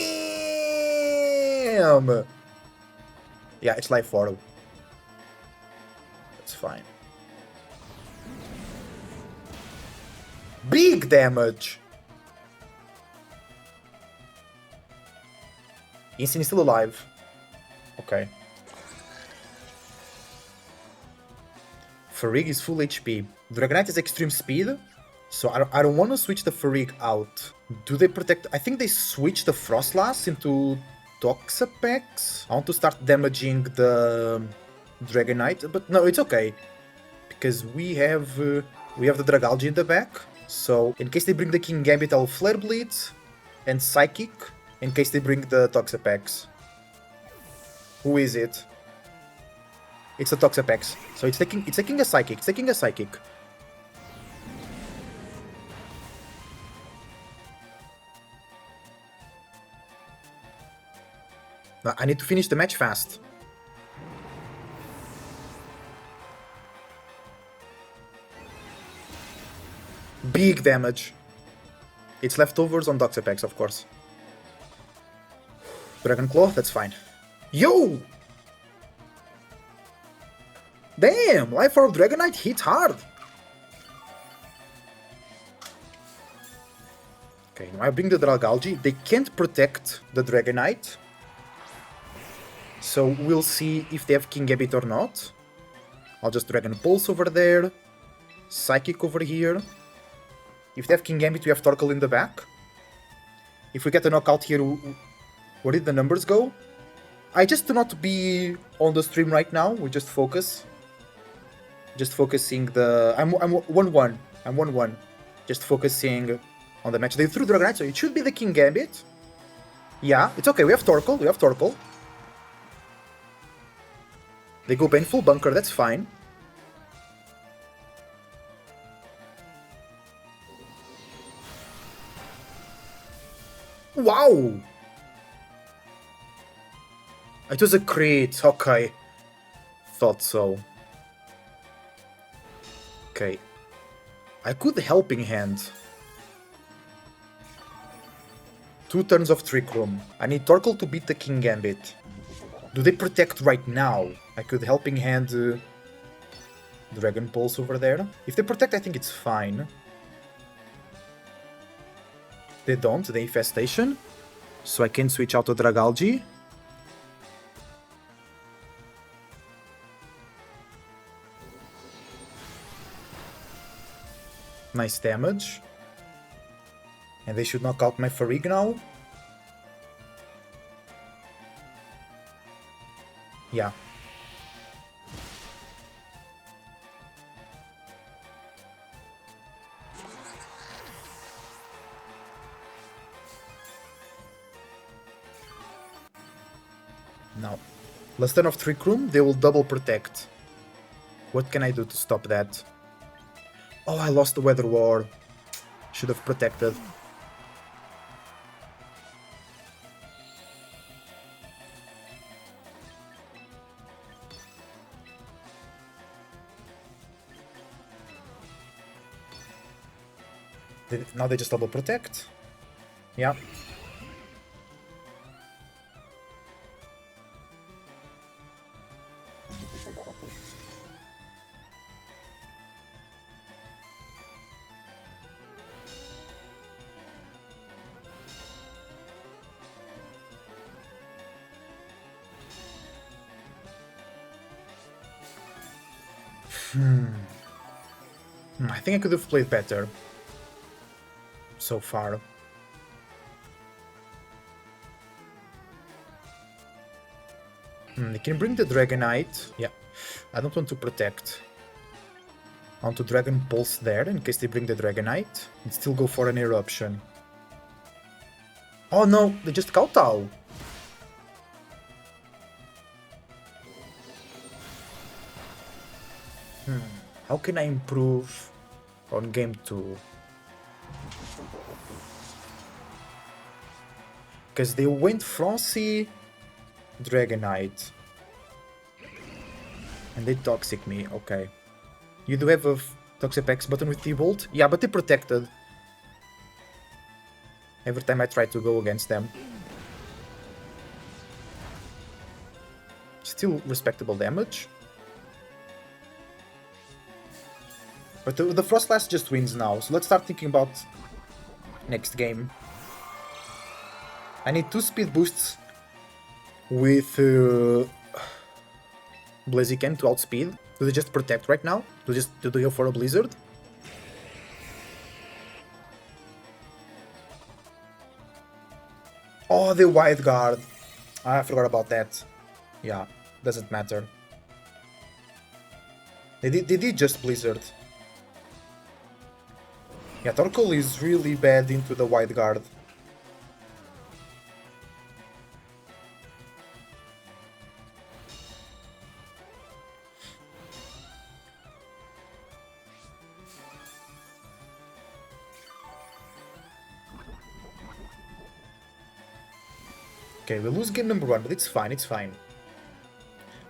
Yeah, it's life orb. That's fine. Big damage! Instinct is still alive. Okay. Farig is full HP. Dragonite is extreme speed, so I don't want to switch the Farig out. Do they protect? I think they switched the Froslass into Toxapex. I want to start damaging the Dragonite, but no, it's okay. Because we have the Dragalge in the back. So, in case they bring the Kingambit, I'll Flare Bleed and Psychic. In case they bring the Toxapex. Who is it? It's a Toxapex. So it's taking a Psychic. It's taking a Psychic. Now, I need to finish the match fast. Big damage. It's leftovers on Toxapex, of course. Dragon Claw, that's fine. Yo! Damn! Life Orb Dragonite hit hard! Okay, now I bring the Dragalge. They can't protect the Dragonite. So we'll see if they have Kingambit or not. I'll just Dragon Pulse over there. Psychic over here. If they have Kingambit, we have Torkoal in the back. If we get a knockout here, where did the numbers go? I just do not be on the stream right now. We just focus. Just focusing the... I'm 1-1. I'm 1-1. Just focusing on the match. They threw Dragonite, so it should be the Kingambit. Yeah, it's okay. We have Torkoal. We have Torkoal. They go Painful Bunker. That's fine. Wow! It was a crit, okay. Thought so. Okay. I could Helping Hand. 2 turns of Trick Room. I need Torkoal to beat the Kingambit. Do they protect right now? I could Helping Hand Dragon Pulse over there. If they protect, I think it's fine. They don't, the Infestation. So I can switch out to Dragalge. Nice damage. And they should knock out my Farig now. Yeah. Now, last turn of Trick Room, they will double protect. What can I do to stop that? Oh, I lost the Weather War. Should have protected. Now they just double protect. Yeah. I think I could have played better so far. They can bring the Dragonite. Yeah, I don't want to protect. I want to Dragon Pulse there in case they bring the Dragonite and still go for an Eruption. Oh no, they just kowtow. How can I improve on game 2? Because they went Frosty Dragonite. And they Toxic me, okay. You do have a Toxapex button with T-Bolt? Yeah, but they protected. every time I try to go against them. Still respectable damage. But the Froslass just wins now, so let's start thinking about next game. I need 2 speed boosts with Blaziken to outspeed. Do they just protect right now? Do they go for a blizzard? Oh, the Wide Guard. I forgot about that. Yeah, doesn't matter. They did just blizzard. Yeah, Torkoal is really bad into the Wide Guard. Okay, we lose game number 1, but it's fine, it's fine.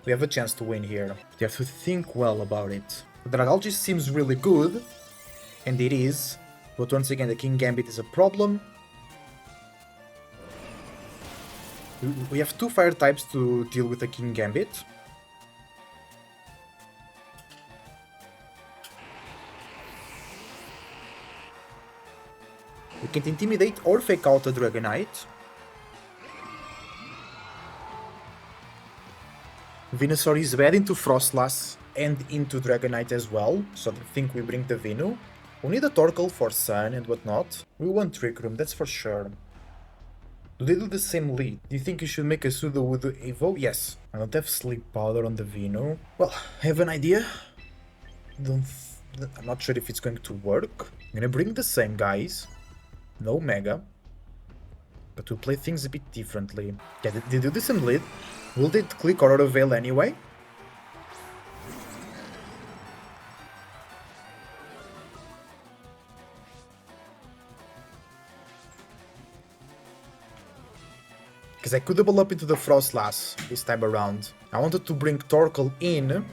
We have a chance to win here. You have to think well about it. The Dragalge seems really good, and it is, but once again the Kingambit is a problem. We have 2 fire types to deal with the Kingambit. We can intimidate or fake out a Dragonite. Venusaur is bad into Froslass and into Dragonite as well, so I think we bring the Venu. We need a Torkoal for Sun and whatnot. We want Trick Room, that's for sure. Do they do the same lead? Do you think you should make a pseudo with the Evo? Yes. I don't have Sleep Powder on the Venu. Well, I have an idea. I'm not sure if it's going to work. I'm gonna bring the same guys. No Mega. But we'll play things a bit differently. Yeah, they do the same lead. Will they click Aurora Veil anyway? Because I could double up into the Froslass this time around. I wanted to bring Torkoal in,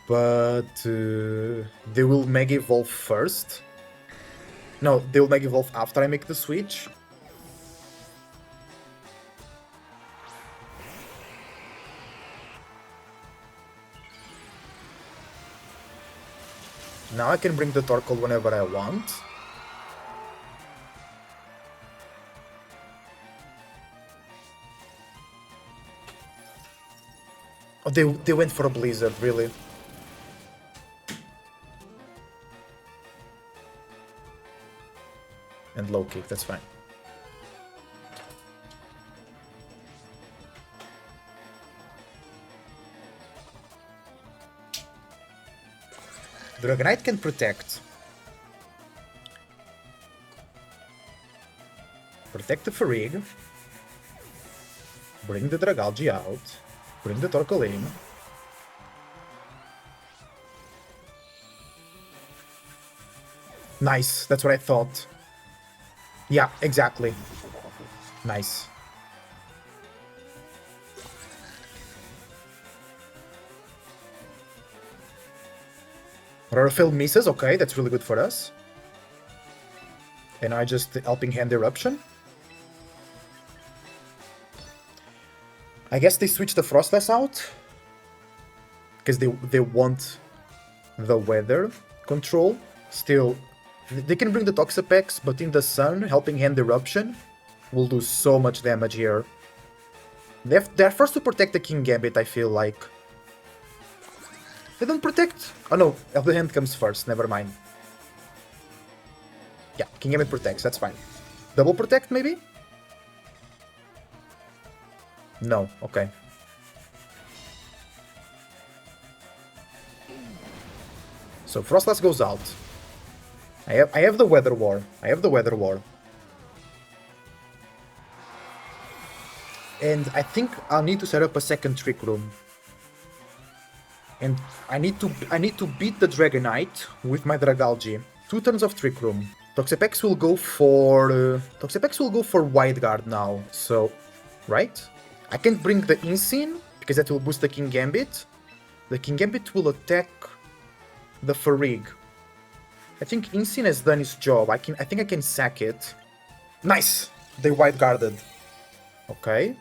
but they will Mega Evolve first. No, they will Mega Evolve after I make the switch. Now I can bring the Torkoal whenever I want. Oh, they went for a blizzard, really. And low kick, that's fine. Dragonite can protect. Protect the Farig. Bring the Dragalge out. Bring the Torkoal in. Nice, that's what I thought. Yeah, exactly. Nice. Rarfield misses, okay, that's really good for us. And I just Helping Hand Eruption. I guess they switched the Froslass out. Because they want the weather control. Still, they can bring the Toxapex, but in the sun, Helping Hand Eruption will do so much damage here. They're forced to protect the Kingambit, I feel like. They don't protect. Oh no, Helping Hand comes first, never mind. Yeah, Kingambit protects, that's fine. Double protect, maybe? No, okay. So Froslass goes out. I have the Weather War. I have the Weather War. And I think I'll need to set up a second Trick Room. And I need to beat the Dragonite with my Dragalge. 2 turns of Trick Room. Toxapex will go for Wide Guard now. So, right? I can't bring the Insane because that will boost the Kingambit. The Kingambit will attack the Farig. I think Incin has done his job. I think I can sack it. Nice! They wide guarded. Okay.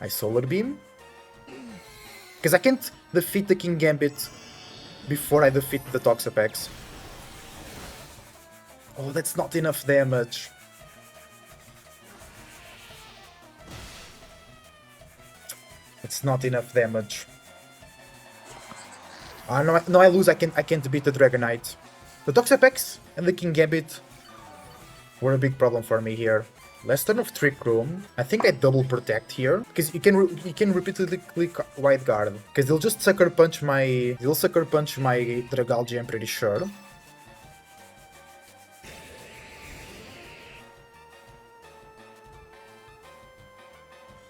I Solar Beam. Because I can't defeat the Kingambit before I defeat the Toxapex. Oh, that's not enough damage. It's not enough damage. Ah, no, I lose. I can't beat the Dragonite. The Toxapex and the Kingambit were a big problem for me here. Last turn of Trick Room. I think I double protect here because you can repeatedly click Wide Guard because they'll just sucker punch my Dragalge. I'm pretty sure.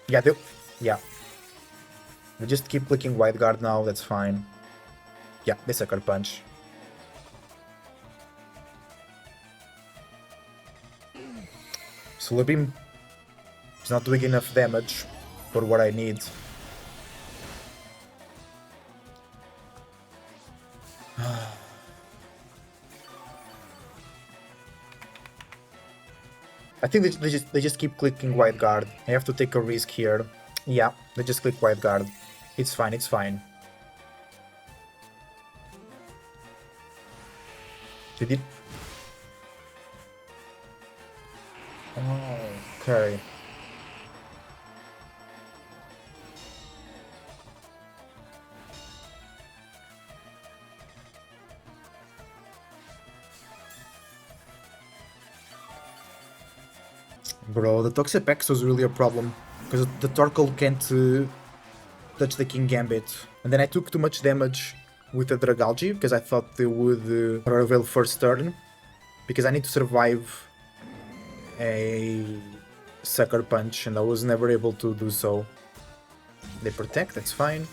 Yeah. We just keep clicking Wide Guard now. That's fine. Yeah, they sucker punch. Solar Beam is not doing enough damage for what I need. I think they just keep clicking Wide Guard. I have to take a risk here. Yeah, they just click Wide Guard. It's fine, it's fine. They did... Oh, okay. Bro, the Toxapex was really a problem because the Torkoal can't touch the Kingambit. And then I took too much damage with the Dragalge because I thought they would reveal first turn. Because I need to survive a Sucker Punch and I was never able to do so. They protect, that's fine.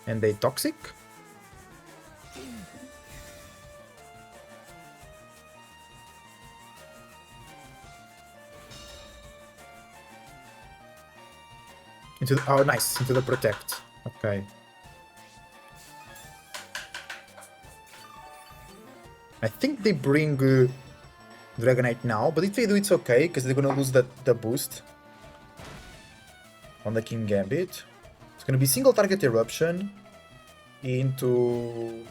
And they Toxic. Into the, oh, nice, into the Protect. Okay. I think they bring Dragonite now, but if they do, it's okay, because they're gonna lose the boost on the Kingambit. It's gonna be single target Eruption into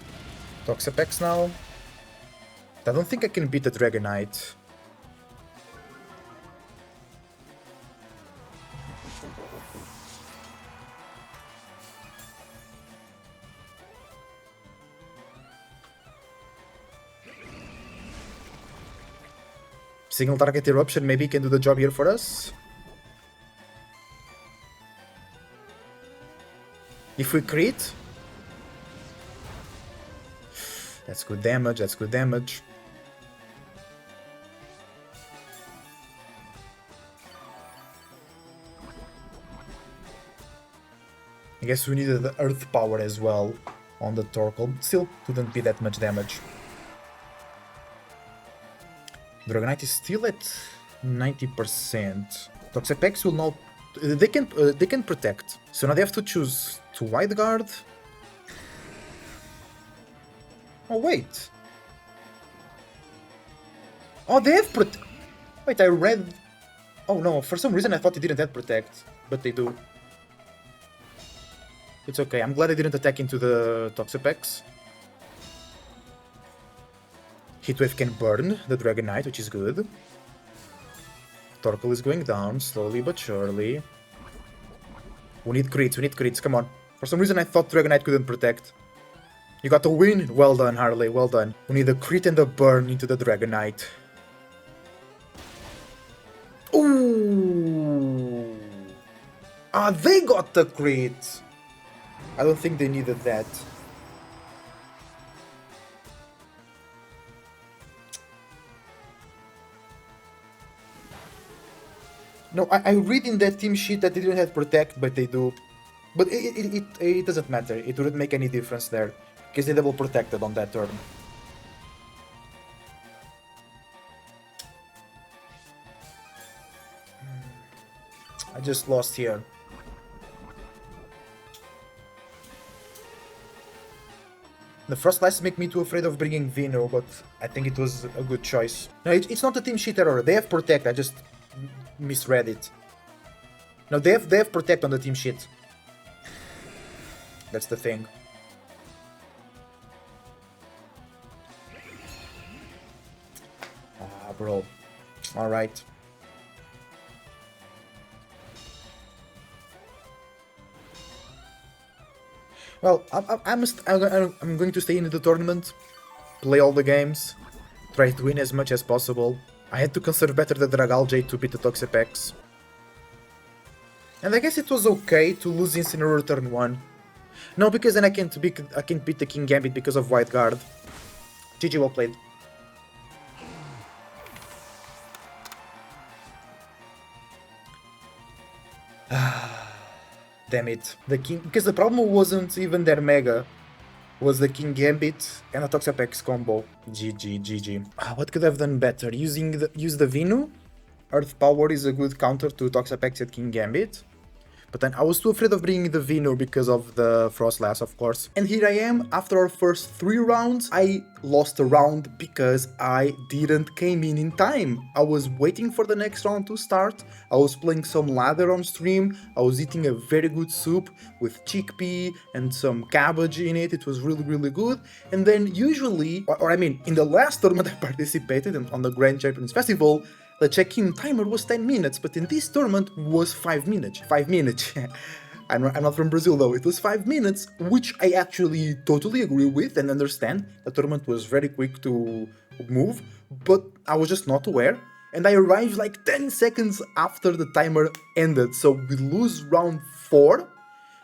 Toxapex now. I don't think I can beat the Dragonite. Single target Eruption maybe can do the job here for us. If we crit, that's good damage, that's good damage. I guess we needed the Earth Power as well on the Torkoal, still couldn't be that much damage. Dragonite is still at 90%. Toxapex will not... They can protect. So now they have to choose to Wide Guard. Oh, wait. Oh, they have Wait, I read... Oh no, for some reason I thought they didn't have Protect. But they do. It's okay, I'm glad I didn't attack into the Toxapex. Heatwave can burn the Dragonite, which is good. Torkoal is going down, slowly but surely. We need crits, come on. For some reason I thought Dragonite couldn't protect. You got the win! Well done, Harley, well done. We need a crit and a burn into the Dragonite. Ooh! Ah, they got the crit! I don't think they needed that. No, I read in that team sheet that they didn't have Protect, but they do. But it doesn't matter. It wouldn't make any difference there. Because they double protected on that turn. I just lost here. The Froslass make me too afraid of bringing Vino, but I think it was a good choice. No, it's not a team sheet error. They have Protect, I just misread it. No, they have Protect on the team sheet. That's the thing. Ah, bro. Alright. Well, I'm going to stay in the tournament, play all the games, try to win as much as possible. I had to conserve better the Dragalge to beat the Toxapex. And I guess it was okay to lose Incineroar turn 1. No, because then I can't beat the Kingambit because of White Guard. GG, well played. Damn it. Because the problem wasn't even their Mega. Was the Kingambit and the Toxapex combo. GG. What could I have done better? Use the Vinu? Earth Power is a good counter to Toxapex at Kingambit. But then I was too afraid of bringing the Vino because of the Froslass, of course. And here I am, after our first 3 rounds, I lost a round because I didn't came in time. I was waiting for the next round to start, I was playing some ladder on stream, I was eating a very good soup with chickpea and some cabbage in it, it was really good. And then usually, or I mean, in the last tournament I participated on the Grand Champions Festival, the check-in timer was 10 minutes, but in this tournament was 5 minutes. 5 minutes. I'm not from Brazil though, it was 5 minutes, which I actually totally agree with and understand. The tournament was very quick to move, but I was just not aware. And I arrived like 10 seconds after the timer ended, so we lose round 4.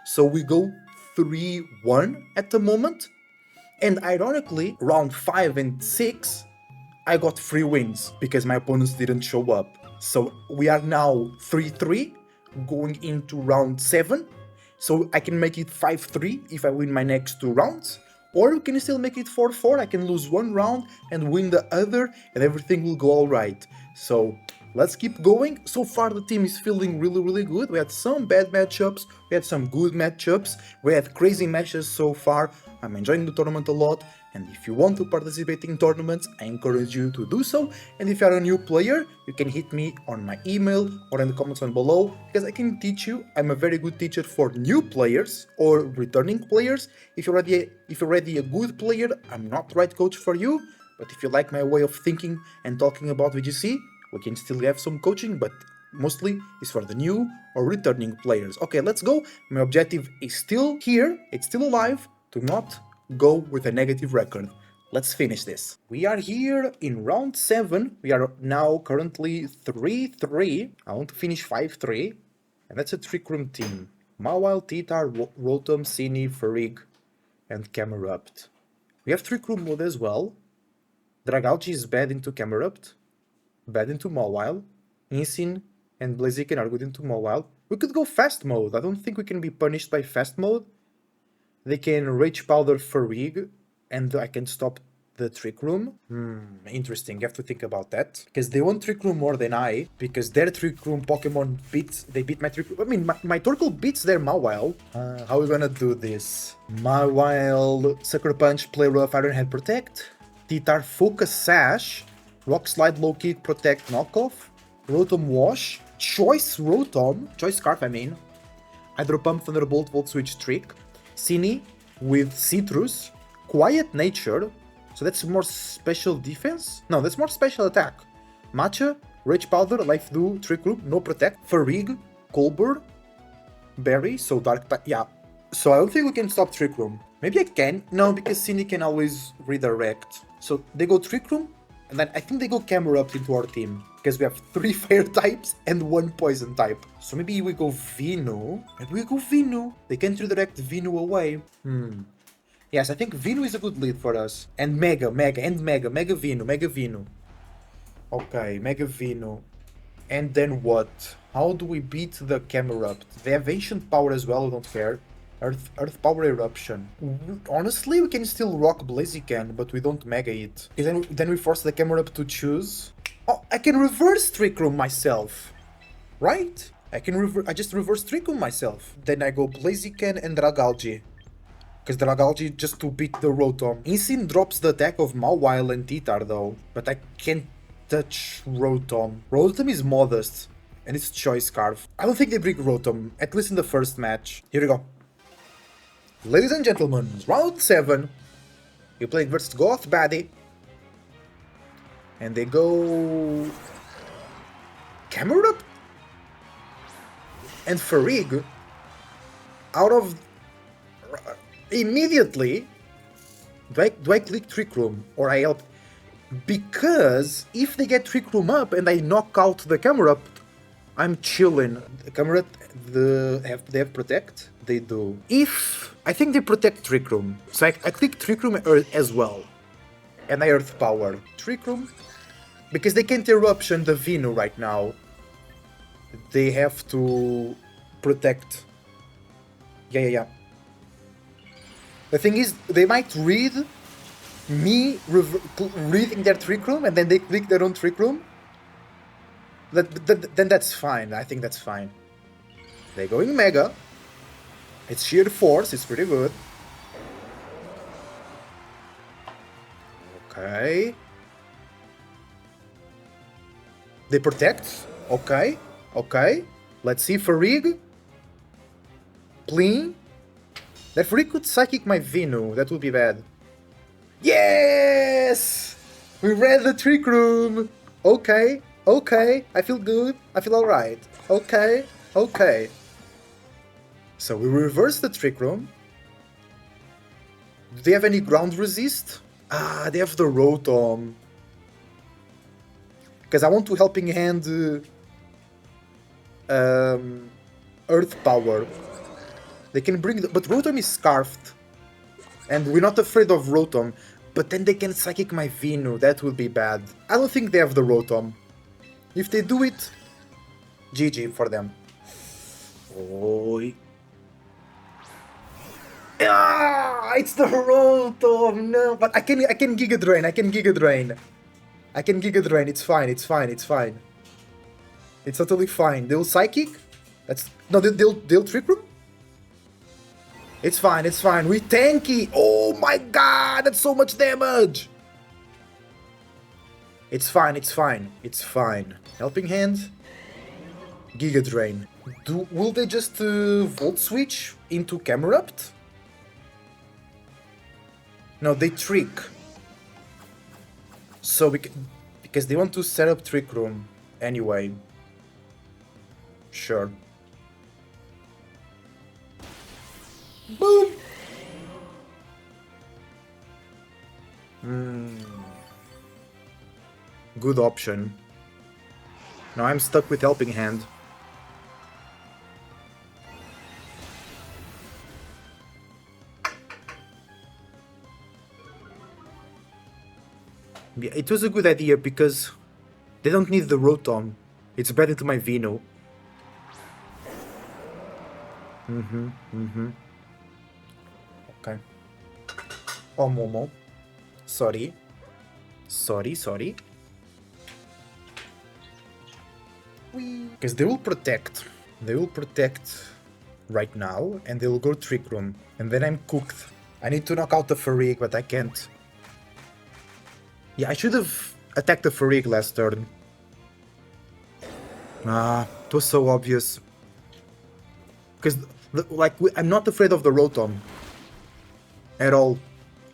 So we go 3-1 at the moment. And ironically, round 5 and 6, I got 3 wins because my opponents didn't show up. So we are now 3-3 going into round 7. So I can make it 5-3 if I win my next 2 rounds. Or we can still make it 4-4, I can lose 1 round and win the other and everything will go alright. So let's keep going. So far the team is feeling really good. We had some bad matchups, we had some good matchups, we had crazy matches so far. I'm enjoying the tournament a lot, and if you want to participate in tournaments, I encourage you to do so. And if you are a new player, you can hit me on my email or in the comments down below, because I can teach you. I'm a very good teacher for new players or returning players. If you're already a good player, I'm not the right coach for you, but if you like my way of thinking and talking about VGC, we can still have some coaching, but mostly is for the new or returning players. Okay, let's go. My objective is still here, it's still alive, to not go with a negative record. Let's finish this. We are here in round 7. We are now currently 3-3. I want to finish 5-3. And that's a Trick Room team. Mawilte, Rotom, Sini, Farig, and Camerupt. We have Trick Room mode as well. Dragalge is bad into Camerupt, bad into Mawile. Incin and Blaziken are good into Mawile. We could go fast mode. I don't think we can be punished by fast mode. They can Rage Powder Farig, and I can stop the Trick Room. Interesting, you have to think about that. Because they want Trick Room more than I, because their Trick Room Pokemon beat my Trick Room. I mean, my Torkoal beats their Mawile. How are we gonna do this? Mawile, Sucker Punch, Play Rough, Iron Head, Protect. Titar, Focus Sash, Rock Slide, Low Kick, Protect, Knockoff. Rotom Wash, Choice Rotom, Choice Scarf I mean. Hydro Pump, Thunderbolt, Volt Switch, Trick. Sini with Citrus, Quiet Nature, so that's more special defense? No, that's more special attack. Matcha, Rage Powder, Life Dew, Trick Room, no Protect. Farig, Colbur, Berry, so Dark type, yeah. So I don't think we can stop Trick Room. Maybe I can? No, because Sini can always redirect. So they go Trick Room, and then I think they go Camerupt into our team. Because we have 3 fire types and 1 poison type. So maybe we go Vino. Maybe we go Vino. They can't redirect Vino away. Yes, I think Vino is a good lead for us. And Mega Vino. Okay, Mega Vino. And then what? How do we beat the Camerupt? They have Ancient Power as well, we don't care. Earth Power Eruption. Honestly, we can still rock Blaziken, but we don't Mega it. Then we force the Camerupt to choose. Oh, I can reverse Trick Room myself, right? I just reverse Trick Room myself. Then I go Blaziken and Dragalge. Because Dragalge just to beat the Rotom. Instinct drops the attack of Mawilte and Titar though. But I can't touch Rotom. Rotom is modest. And it's Choice Scarf. I don't think they bring Rotom. At least in the first match. Here we go. Ladies and gentlemen, round 7. You're playing versus Goth Baddie. And they go... Camerupt? And Farig. Out of... Immediately... Do I click Trick Room? Or I help? Because if they get Trick Room up and I knock out the Camerupt, I'm chilling. The Camerupt, they have Protect? They do. If... I think they protect Trick Room. So I click Trick Room as well. And I Earth Power. Trick Room? Because they can't Eruption the Venu right now. They have to protect. Yeah. The thing is, they might read me reading their Trick Room and then they click their own Trick Room. Then that's fine. I think that's fine. They're going Mega. It's sheer force, it's pretty good. Okay. They protect. Okay. Let's see Farig. Pleen. That Farig could Psychic my Venu. That would be bad. Yes! We read the Trick Room. Okay. I feel good. I feel alright. Okay. So we reverse the Trick Room. Do they have any ground resist? Ah, they have the Rotom. Because I want to Helping Hand Earth Power. They can bring but Rotom is Scarfed. And we're not afraid of Rotom. But then they can Psychic my Venu. That would be bad. I don't think they have the Rotom. If they do it, GG for them. Oi. Ah, it's the Rotom, no, but I can Giga Drain, it's fine. It's totally fine. They'll Psychic? They'll Trick Room? It's fine, we tanky! Oh my god, that's so much damage! It's fine. Helping Hand? Giga Drain. Will they just Volt Switch into Camerupt? No, they Trick. So because they want to set up Trick Room anyway. Sure. Boom! Good option. Now I'm stuck with Helping Hand. Yeah, it was a good idea because they don't need the Rotom. It's better to my Venu. Okay. Oh, Momo. Sorry. Because they will protect. Right now, and they'll go Trick Room. And then I'm cooked. I need to knock out the Farig, but I can't. Yeah, I should have attacked the Farig last turn. Ah, it was so obvious. Because, I'm not afraid of the Rotom. At all.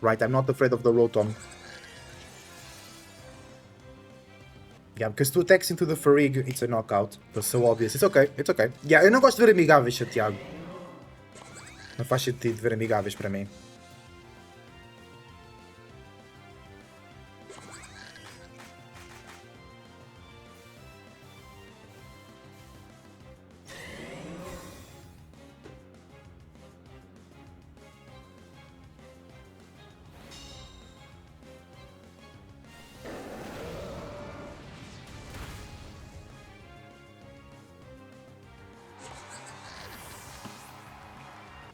Right, I'm not afraid of the Rotom. Yeah, because 2 attacks into the Farig, it's a knockout. It was so obvious. It's okay. Yeah, eu não gosto de ver amigáveis, Santiago. Não faz sentido ver amigáveis para mim.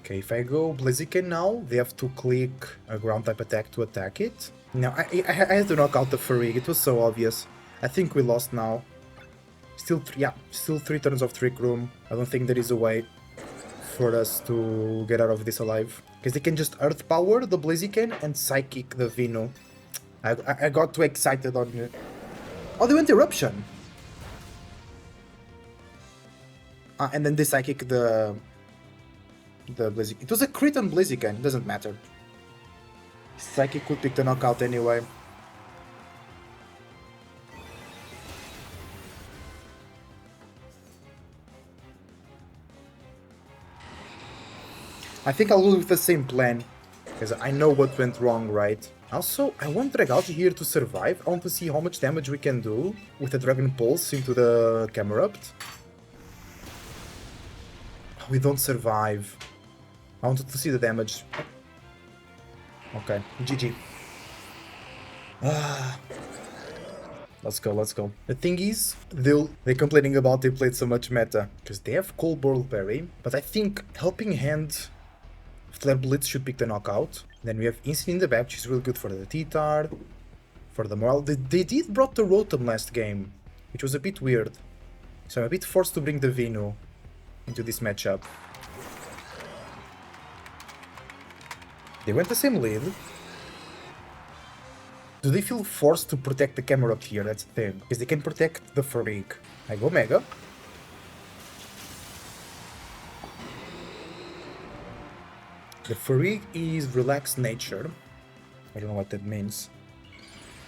Okay, if I go Blaziken now, they have to click a ground type attack to attack it. No, I had to knock out the Farig, it was so obvious. I think we lost now. Still 3 turns of Trick Room. I don't think there is a way for us to get out of this alive. Because they can just Earth Power the Blaziken and Psychic the Vino. I got too excited on you. Oh, they went Eruption! And then they Psychic the Blaziken. It was a crit on Blaziken, doesn't matter. Psychic could pick the knockout anyway. I think I'll go with the same plan, because I know what went wrong, right? Also, I want Dragalge here to survive. I want to see how much damage we can do with the Dragon Pulse into the Camerupt. We don't survive. I wanted to see the damage. Okay, GG. Let's go, let's go. The thing is, they're complaining about they played so much meta, because they have Cold Berry, but I think Helping Hand Flare Blitz should pick the knockout. Then we have Instant in the back, which is really good for the T-Tar, for the morale. They did brought the Rotom last game, which was a bit weird. So I'm a bit forced to bring the Vino into this matchup. They went the same lead. Do they feel forced to protect the Camerupt here? That's the thing. Because they can protect the Farig. I go Mega. The Farig is Relaxed Nature. I don't know what that means.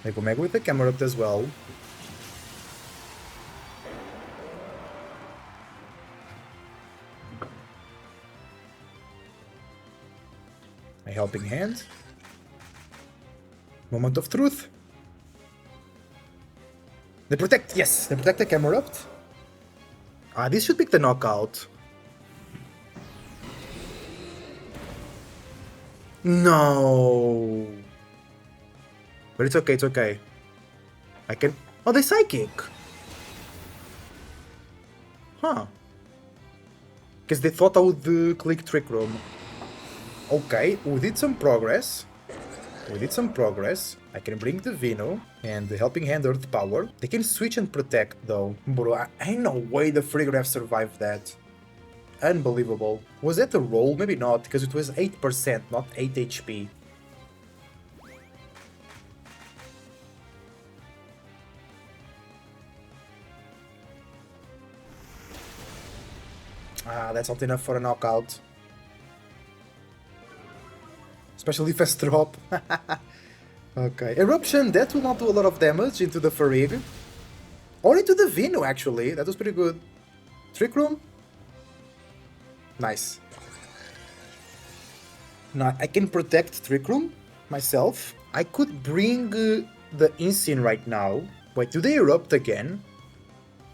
I go Mega with the Camerupt as well. A Helping Hand. Moment of Truth. They protect, yes, they protect the Camerupt. This should pick the knockout. No. But it's okay, it's okay. I can... Oh, they Psychic! Huh. Because they thought I would click Trick Room. Okay, we did some progress. I can bring the Vino and the Helping Hand Earth Power. They can switch and protect though. Bro, ain't no way the Farigiraf survived that. Unbelievable. Was that a roll? Maybe not, because it was 8%, not 8 HP. That's not enough for a knockout. Especially fast drop. Okay. Eruption, that will not do a lot of damage into the Farig. Or into the Vino, actually. That was pretty good. Trick Room? Nice. Now, I can protect Trick Room myself. I could bring the Insane right now. Wait, do they Erupt again?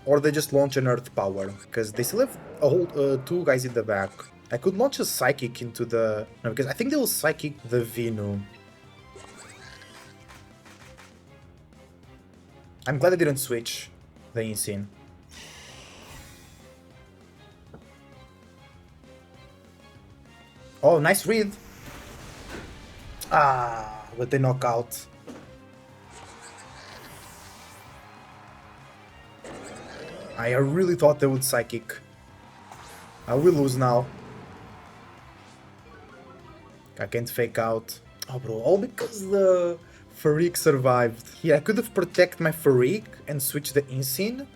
Or they just launch an Earth Power? Because they still have a whole two guys in the back. I could launch a Psychic into the... No, because I think they will Psychic the Vino. I'm glad I didn't switch the Insane. Oh, nice read. But they knock out. I really thought they would Psychic. I will lose now. I can't fake out. Oh, bro, all because the Farig survived. Yeah, I could have protect my Farig and switch the Insane.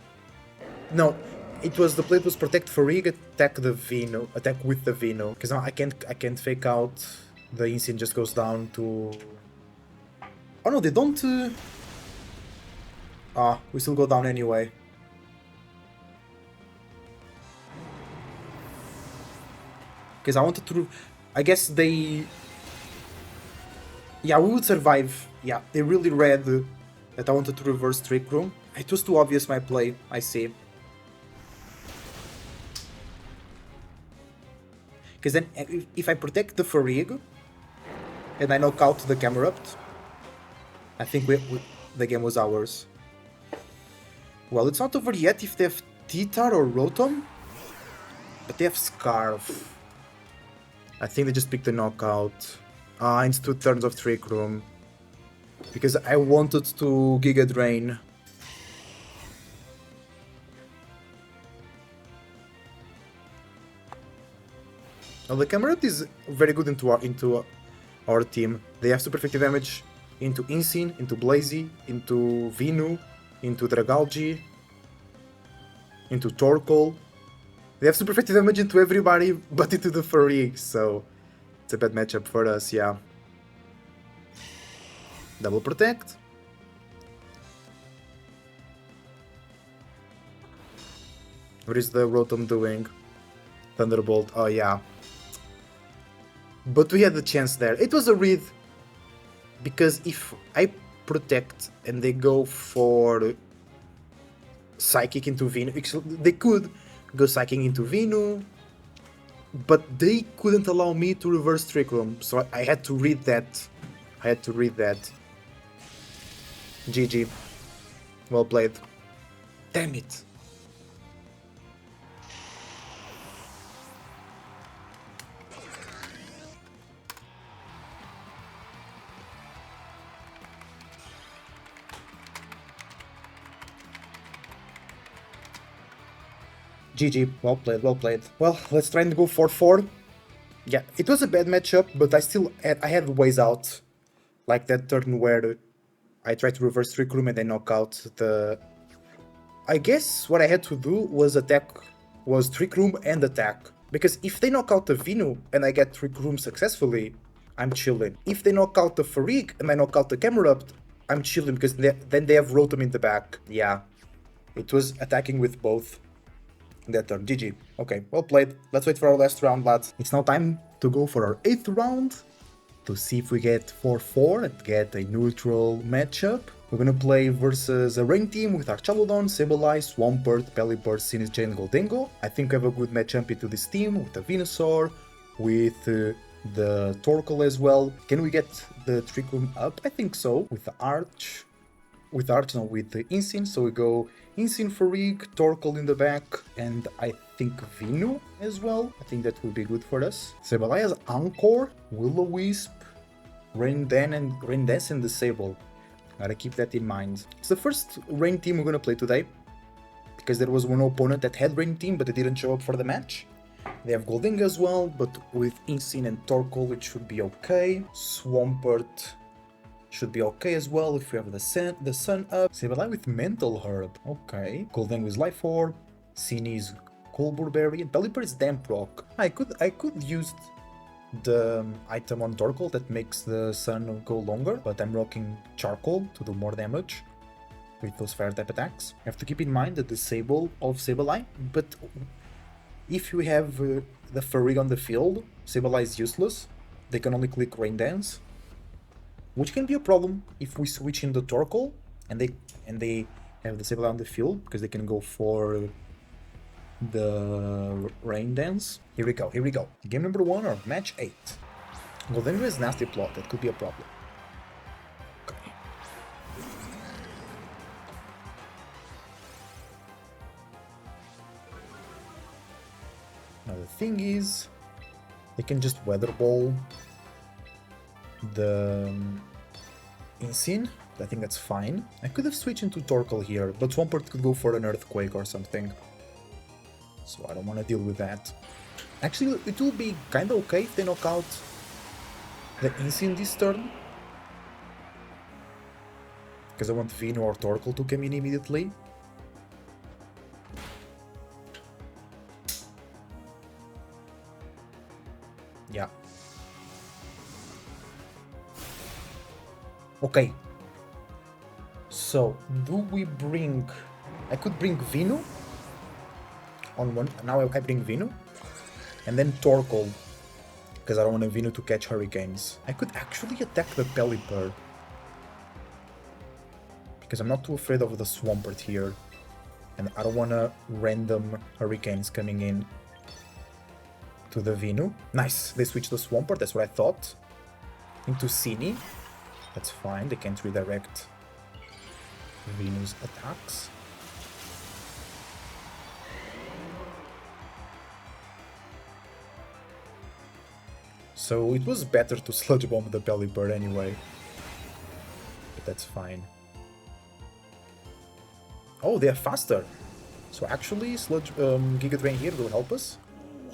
No, it was the play was protect Farig, attack the Vino, attack with the Vino. Because now I can't fake out. The Insane just goes down to... Oh no, they don't... we still go down anyway. Because I wanted to... I guess they... Yeah, we would survive. Yeah, they really read that I wanted to reverse Trick Room. It was too obvious my play, I see. Because then, if I protect the Farig, and I knock out the Camerupt, I think the game was ours. Well, it's not over yet if they have T-Tar or Rotom, but they have Scarf. I think they just picked the knockout. Into 2 turns of Trick Room. Because I wanted to Giga Drain. Now the Camerupt is very good into our team. They have super effective damage into Insine, into Blazy, into Vinu, into Dragalge, into Torkoal. They have super effective damage into everybody but into the Farig, so it's a bad matchup for us, yeah. Double Protect. What is the Rotom doing? Thunderbolt, oh yeah. But we had the chance there. It was a read, because if I protect and they go for Psychic into Venu, they could go Psychic into Venu, but they couldn't allow me to reverse Trick Room, so I had to read that. GG. Well played. Damn it. GG, well played, well played. Well, let's try and go 4-4. Yeah, it was a bad matchup, but I had ways out. Like that turn where I tried to reverse Trick Room and then knock out the... I guess what I had to do was Trick Room and attack. Because if they knock out the Venu and I get Trick Room successfully, I'm chilling. If they knock out the Farig and I knock out the Camerupt, I'm chilling because then they have Rotom in the back. Yeah, it was attacking with both. That turn. GG. Okay, well played. Let's wait for our last round, lads. It's now time to go for our 8th round to see if we get 4-4 and get a neutral matchup. We're gonna play versus a rain team with Archaludon, Sableye, Swampert, Pelipper, Sinistcha and Gholdengo. I think we have a good matchup into this team with the Venusaur, with the Torkoal as well. Can we get the Trick Room up? I think so. With the Arch, with the Insine, so we go Insine, Farig, Torkoal in the back, and I think Venu as well. I think that will be good for us. Sableye has Anchor, Will-O-Wisp, Rain Dance and Disable. Gotta keep that in mind. It's the first Rain team we're gonna play today, because there was one opponent that had Rain team, but they didn't show up for the match. They have Gholdengo as well, but with Insine and Torkoal it should be okay. Swampert should be okay as well if we have the sun up. Sableye with Mental Herb. Okay. Gholdengo is Life Orb. Sinistcha is Colbur Berry. And Pelipper is Damp Rock. I could use the item on Torkoal that makes the sun go longer, but I'm rocking Charcoal to do more damage with those fire type attacks. You have to keep in mind the disable of Sableye, but if you have the Farig on the field, Sableye is useless. They can only click Rain Dance, which can be a problem if we switch in the Torkoal and they have the Sableye on the field, because they can go for the Rain Dance. Here we go. Game number 1 or match 8. Gholdengo is Nasty Plot, that could be a problem. Okay. Now the thing is, they can just Weather Ball the Insine. I think that's fine. I could have switched into Torkoal here, but Swampert could go for an Earthquake or something, so I don't want to deal with that. Actually, it will be kinda okay if they knock out the Insine this turn, because I want Venu or Torkoal to come in immediately. Yeah. Okay, so do we bring... I could bring Venu on one, now I bring Venu, and then Torkoal, because I don't want Venu to catch Hurricanes. I could actually attack the Pelipper, because I'm not too afraid of the Swampert here, and I don't want random Hurricanes coming in to the Venu. Nice, they switched the Swampert, that's what I thought, into Sinistcha. That's fine, they can't redirect Venu's attacks. So it was better to Sludge Bomb the Pelipper anyway, but that's fine. Oh, they are faster! So actually, Giga Drain here will help us.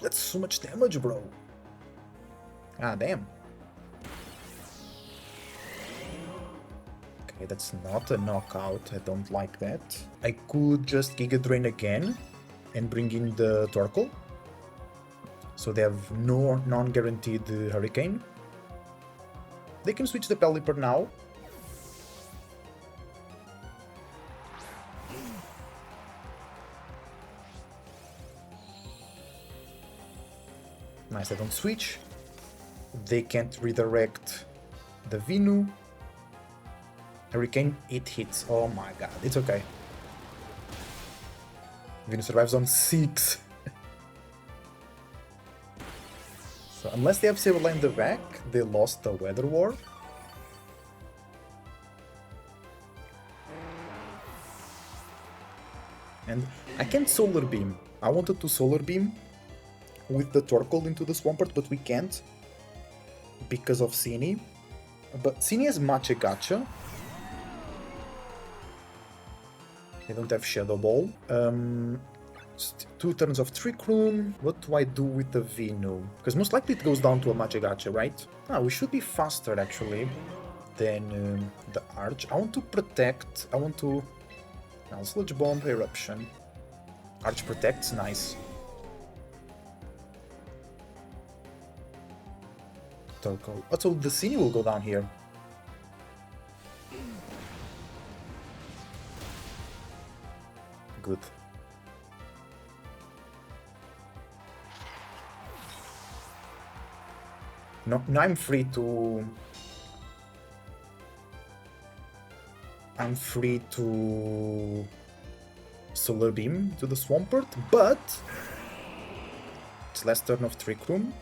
That's so much damage, bro! Ah, damn. Okay, that's not a knockout. I don't like that. I could just Giga Drain again and bring in the Torkoal. So they have no non-guaranteed Hurricane. They can switch the Pelipper now. Nice, they don't switch. They can't redirect the Vinu. Hurricane, it hits. Oh my god, it's okay. Vinu survives on 6. So unless they have Sableye in the back, they lost the Weather War. And I can't Solar Beam. I wanted to Solar Beam with the Torkoal into the Swampert, but we can't because of Sini. But Sini has Machigacha. They don't have Shadow Ball. 2 turns of Trick Room. What do I do with the Vinu? Because most likely it goes down to a Machigacha, right? Ah, we should be faster actually than the Arch. I want to protect. I want to... Now, Sludge Bomb, Eruption. Arch protects, nice. Torkoal. Oh, so the Sini will go down here. Good. No, now I'm free to... Solar Beam to the Swampert, but... It's last turn of Trick Room.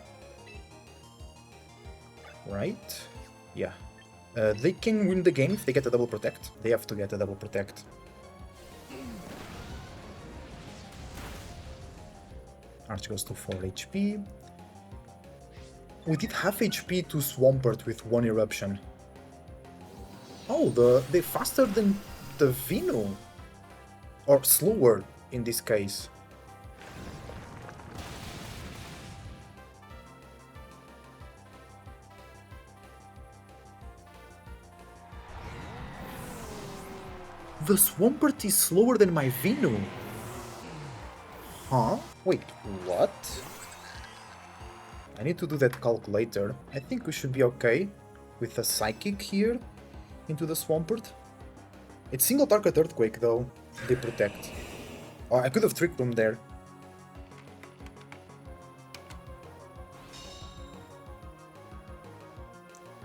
Right? Yeah. They can win the game if they get a double protect. They have to get a double protect. Arch goes to 4 HP. We did half HP to Swampert with 1 Eruption. Oh, they're faster than the Vinu. Or slower, in this case. The Swampert is slower than my Vinu. Huh? Wait, what? I need to do that calculator. I think we should be okay with a Psychic here into the Swampert. It's single target Earthquake though. They protect. Oh, I could have Trick Room there.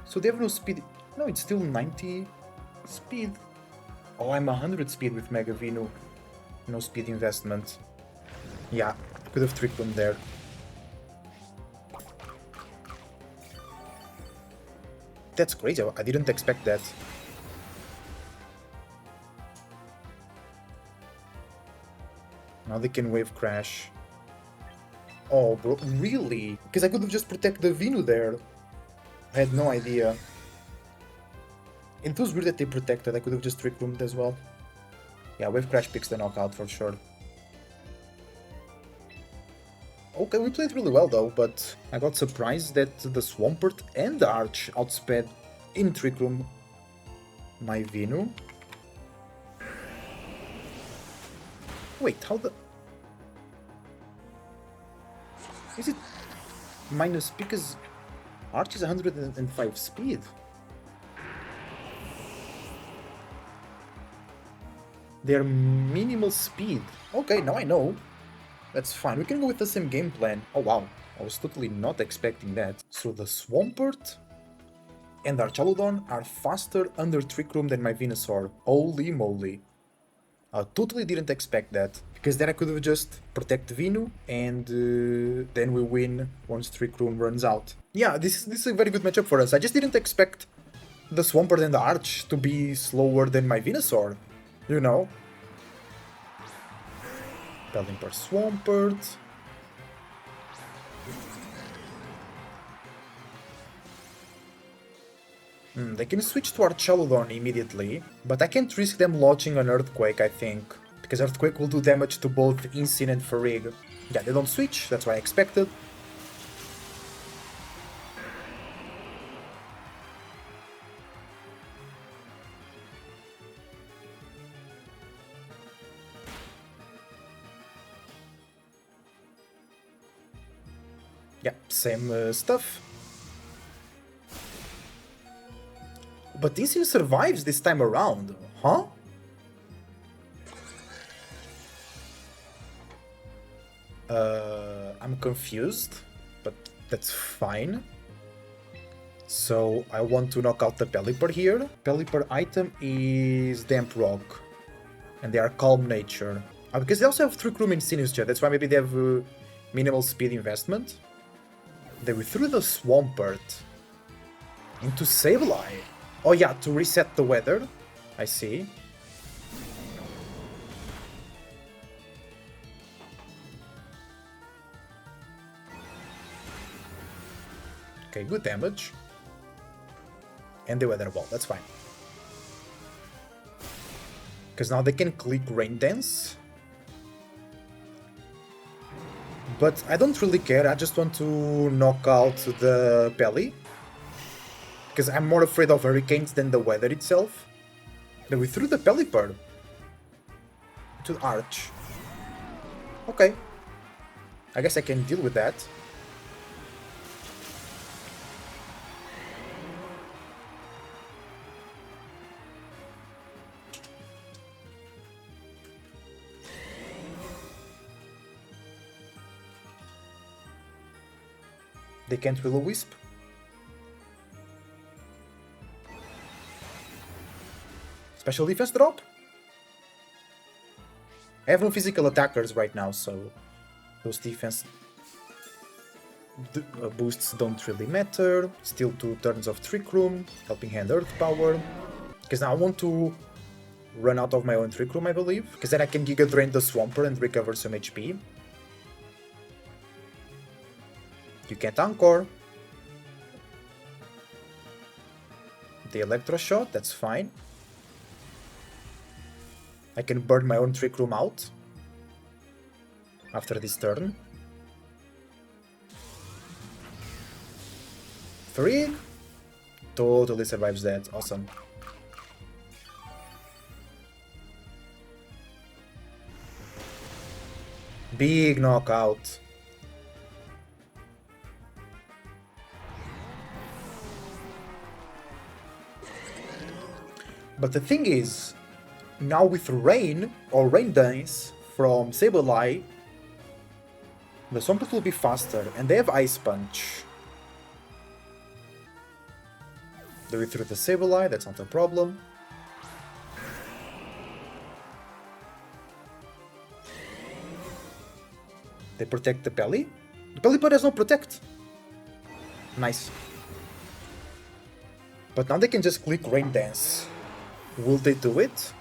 So they have no speed. No, it's still 90 speed. Oh, I'm 100 speed with Mega Vinu. No speed investment. Yeah, I could have Trick Room there. That's crazy, I didn't expect that. Now they can Wave Crash. Oh, bro, really? Because I could have just protected the Vinu there. I had no idea. It was weird that they protected, I could have just Trick Roomed as well. Yeah, Wave Crash picks the knockout for sure. Okay, we played really well though, but I got surprised that the Swampert and the Arch outsped in Trick Room my Vinu. Wait, how the... Is it minus because Arch is 105 speed? They're minimal speed. Okay, now I know. That's fine, we can go with the same game plan. Oh wow, I was totally not expecting that. So the Swampert and Archaludon are faster under Trick Room than my Venusaur. Holy moly. I totally didn't expect that. Because then I could have just protect Vinu and then we win once Trick Room runs out. Yeah, this is a very good matchup for us. I just didn't expect the Swampert and the Arch to be slower than my Venusaur. You know? Pelipper Swampert. They can switch to Archaludon immediately, but I can't risk them launching an Earthquake, I think, because Earthquake will do damage to both Incin and Farig. Yeah, they don't switch, that's what I expected. Yeah, same stuff. But Instinct survives this time around, huh? I'm confused, but that's fine. So I want to knock out the Pelipper here. Pelipper item is Damp Rock, and they are Calm Nature. Because they also have Trick Room in Sinistcha, that's why maybe they have minimal speed investment. They withdrew the Swampert into Sableye. Oh yeah, to reset the weather. I see. Okay, good damage. And the Weather Ball, that's fine. Because now they can click Rain Dance. But I don't really care, I just want to knock out the Peli. Because I'm more afraid of hurricanes than the weather itself. Then we threw the Pelipper to the Arch. Okay. I guess I can deal with that. They can't Will-O-Wisp. Special defense drop? I have no physical attackers right now, so those defense boosts don't really matter. Still 2 turns of Trick Room, Helping Hand Earth Power. Because now I want to run out of my own Trick Room, I believe. Because then I can Giga Drain the Swampert and recover some HP. You can't Anchor. The Electro Shot, that's fine. I can burn my own Trick Room out after this turn. Farig totally survives that, awesome. Big knockout. But the thing is, now with Rain, or Rain Dance, from Sableye, the Swampert will be faster, and they have Ice Punch. They withdrew the Sableye, that's not a problem. They protect the Peli. The Pelipper has no protect. Nice. But now they can just click Rain Dance. Will they do it?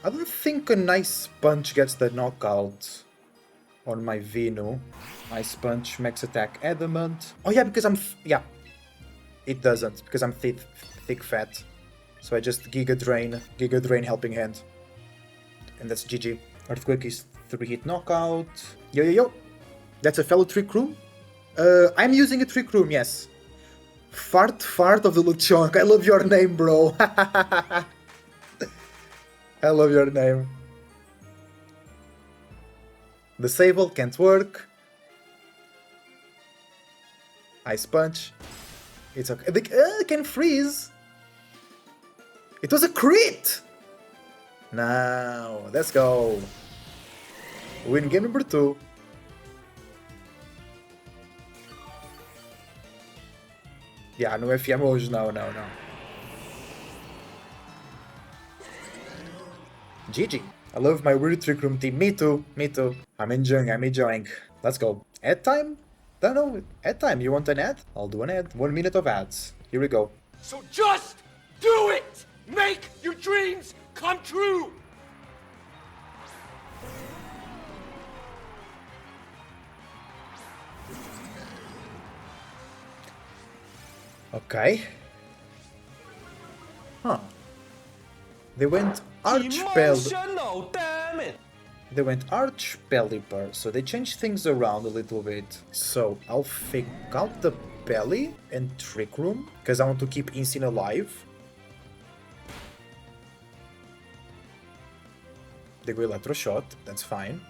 I don't think an Ice Punch gets the knockout on my Venu. Ice Punch, Max Attack, Adamant. Oh yeah, because yeah. It doesn't, because I'm thick fat. So I just Giga Drain Helping Hand. And that's GG. Earthquake is 3-hit knockout. Yo. That's a fellow Trick Room? I'm using a Trick Room, yes. Fart of the Lechonk. I love your name, bro. I love your name. The Sable can't work. Ice Punch. It's okay. It can freeze. It was a crit! Now, let's go. Win game number 2. Yeah, no FM hoje, não. GG. I love my weird Trick Room team. Me too. I'm enjoying. Let's go. Ad time? Don't know. Ad time. You want an ad? I'll do an ad. 1 minute of ads. Here we go. So just do it! Make your dreams come true! Okay. Huh. They went Emotional, damn it! They went Pelipper, so they changed things around a little bit. So I'll fake out the Peli and Trick Room, because I want to keep Instinct alive. They go Electro Shot, that's fine.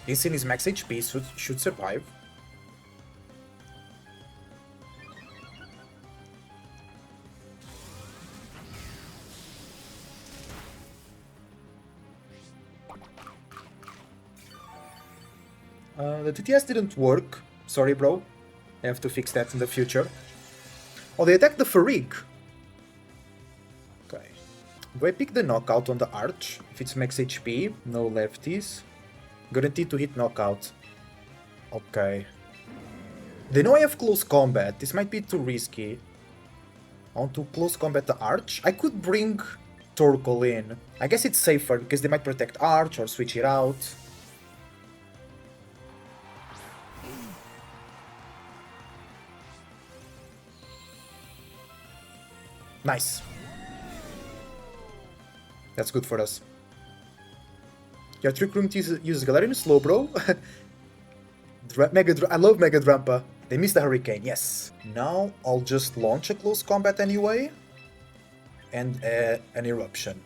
Insane is max HP, so should survive. The TTS didn't work. Sorry, bro. I have to fix that in the future. Oh, they attacked the Farig. Okay. Do I pick the knockout on the Arch? If it's max HP, no lefties. Guaranteed to hit knockout. Okay. They know I have close combat. This might be too risky. I want to close combat the Arch. I could bring Torkoal in. I guess it's safer because they might protect Arch or switch it out. Nice. That's good for us. Your Trick Room uses Galarian Slowbro. I love Mega Drampa. They missed the Hurricane, yes. Now I'll just launch a close combat anyway. And an Eruption.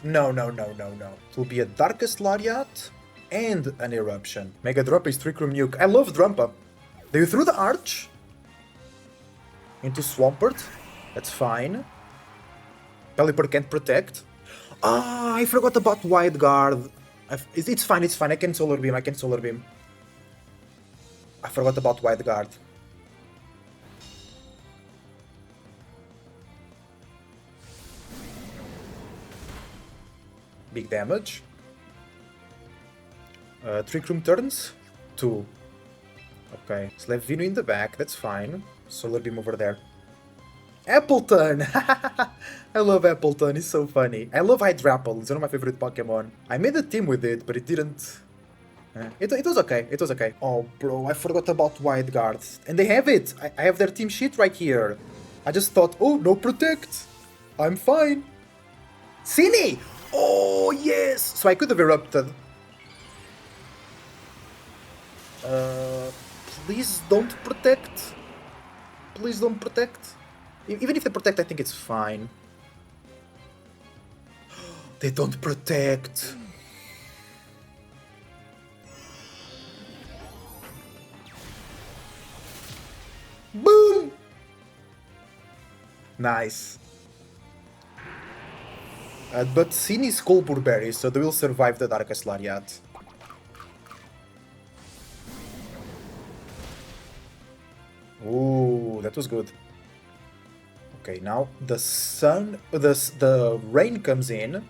No. It will be a Darkest Lariat and an Eruption. Mega Drampa is Trick Room Nuke. I love Drampa. They threw the Arch into Swampert. That's fine. Pelipper can't protect. Ah, I forgot about Wide Guard. It's fine. I can Solar Beam. I forgot about Wide Guard. Big damage. Trick Room turns. 2. Okay. Slap Vino in the back. That's fine. Solar Beam over there. Appleton! I love Appleton, he's so funny. I love Hydrapple, it's one of my favorite Pokemon. I made a team with it, but it didn't... It was okay. Oh, bro, I forgot about Wide Guard. And they have it! I have their team sheet right here. I just thought, oh, no Protect. I'm fine. Cine! Oh, yes! So I could have erupted. Please don't Protect. Please don't Protect. Even if they protect, I think it's fine. They don't protect. Boom! Nice. But Sin is Colbur Berry, so they will survive the Darkest Lariat. Ooh, that was good. Okay, now the rain comes in.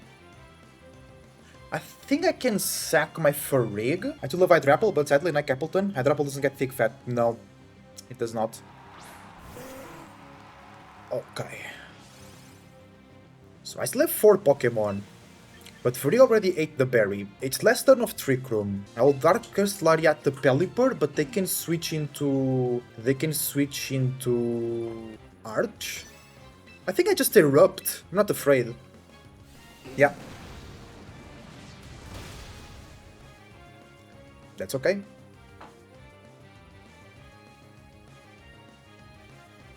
I think I can sack my Farig. I do love Hydrapple, but sadly like Appleton, Hydrapple doesn't get thick fat. No, it does not. Okay. So I still have 4 Pokemon. But Farig already ate the berry. It's last turn of Trick Room. I will Darkest Lariat the Pelipper, but they can switch into... Arch? I think I just Erupt. I'm not afraid. Yeah. That's okay.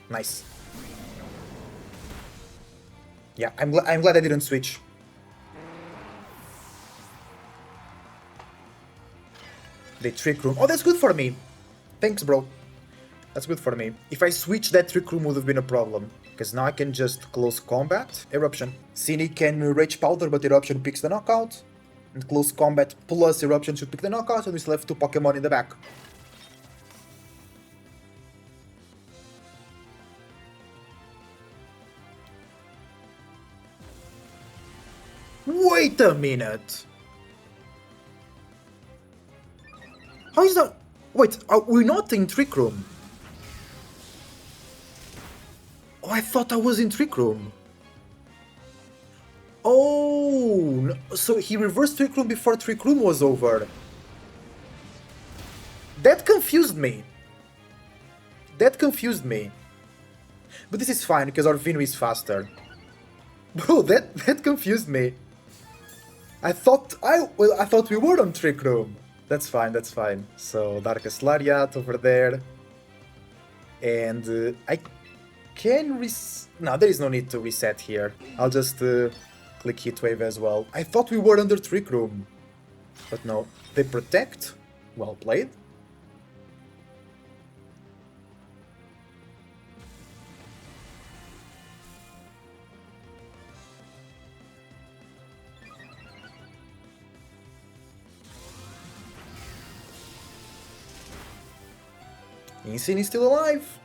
Nice. Yeah, I'm glad I didn't switch. They Trick Room. Oh, that's good for me. Thanks, bro. That's good for me. If I switch, that Trick Room would have been a problem. Because now I can just close combat. Eruption. Cine can Rage Powder, but Eruption picks the knockout. And close combat plus Eruption should pick the knockout, and we still have 2 Pokemon in the back. Wait a minute! How is that? Wait, are we not in Trick Room? Oh, I thought I was in Trick Room. Oh, no. So he reversed Trick Room before Trick Room was over. That confused me. But this is fine, because our Vinu is faster. Bro, that confused me. I thought we were on Trick Room. That's fine. So, Darkest Lariat over there. And I can no, there is no need to reset here. I'll just click Heatwave as well. I thought we were under Trick Room. But no, they protect. Well played. Insane is still alive.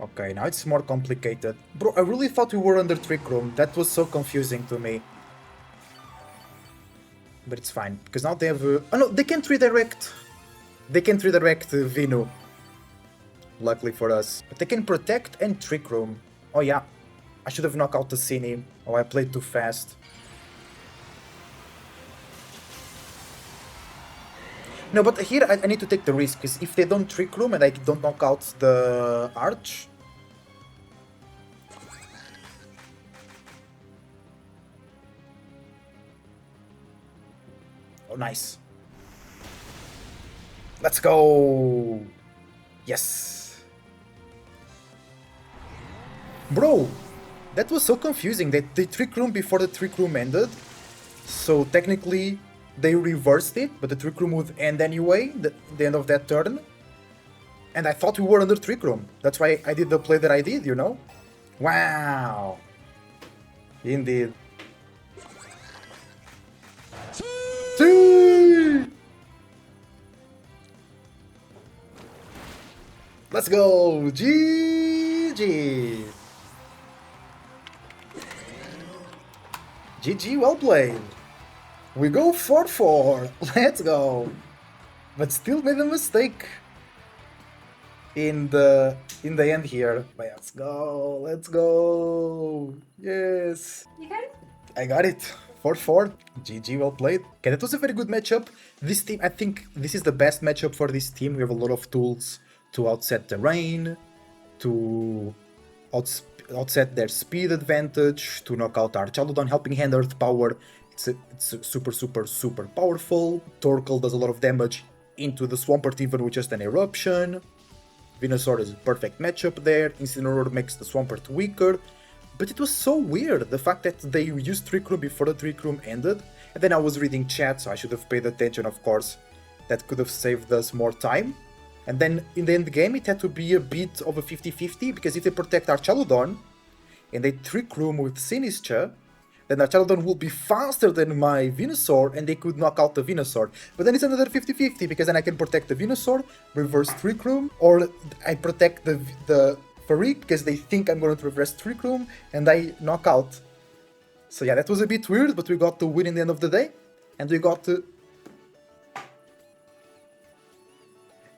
Okay, now it's more complicated. Bro, I really thought we were under Trick Room. That was so confusing to me. But it's fine, because now they have... oh no, they can't redirect. They can't redirect Vinu. Luckily for us. But they can protect and Trick Room. Oh yeah, I should have knocked out the Cine. Oh, I played too fast. No, but here I need to take the risk, because if they don't Trick Room and I don't knock out the Arch... Oh, nice. Let's go! Yes! Bro! That was so confusing. They Trick Room before the Trick Room ended. So technically... they reversed it, but the Trick Room would end anyway, the end of that turn. And I thought we were under Trick Room. That's why I did the play that I did, you know? Wow! Indeed. Let's go! GG! GG, well played! We go 4-4, let's go! But still made a mistake in the end here. Let's go! Yes! You got it? I got it! 4-4, GG, well played. Okay, that was a very good matchup. This team, I think this is the best matchup for this team. We have a lot of tools to outset the rain, to outset their speed advantage, to knock out Archaludon, helping hand Earth Power. It's super powerful. Torkoal does a lot of damage into the Swampert even with just an eruption. Venusaur is a perfect matchup there. Incineroar makes the Swampert weaker. But it was so weird, the fact that they used Trick Room before the Trick Room ended. And then I was reading chat, so I should have paid attention, of course. That could have saved us more time. And then in the end game it had to be a bit of a 50-50, because if they protect Archaludon and they Trick Room with Sinistcha, then Archaludon will be faster than my Venusaur and they could knock out the Venusaur. But then it's another 50-50, because then I can protect the Venusaur, reverse Trick Room, or I protect the Farig because they think I'm going to reverse Trick Room and I knock out. So yeah, that was a bit weird, but we got to win in the end of the day. And we got to...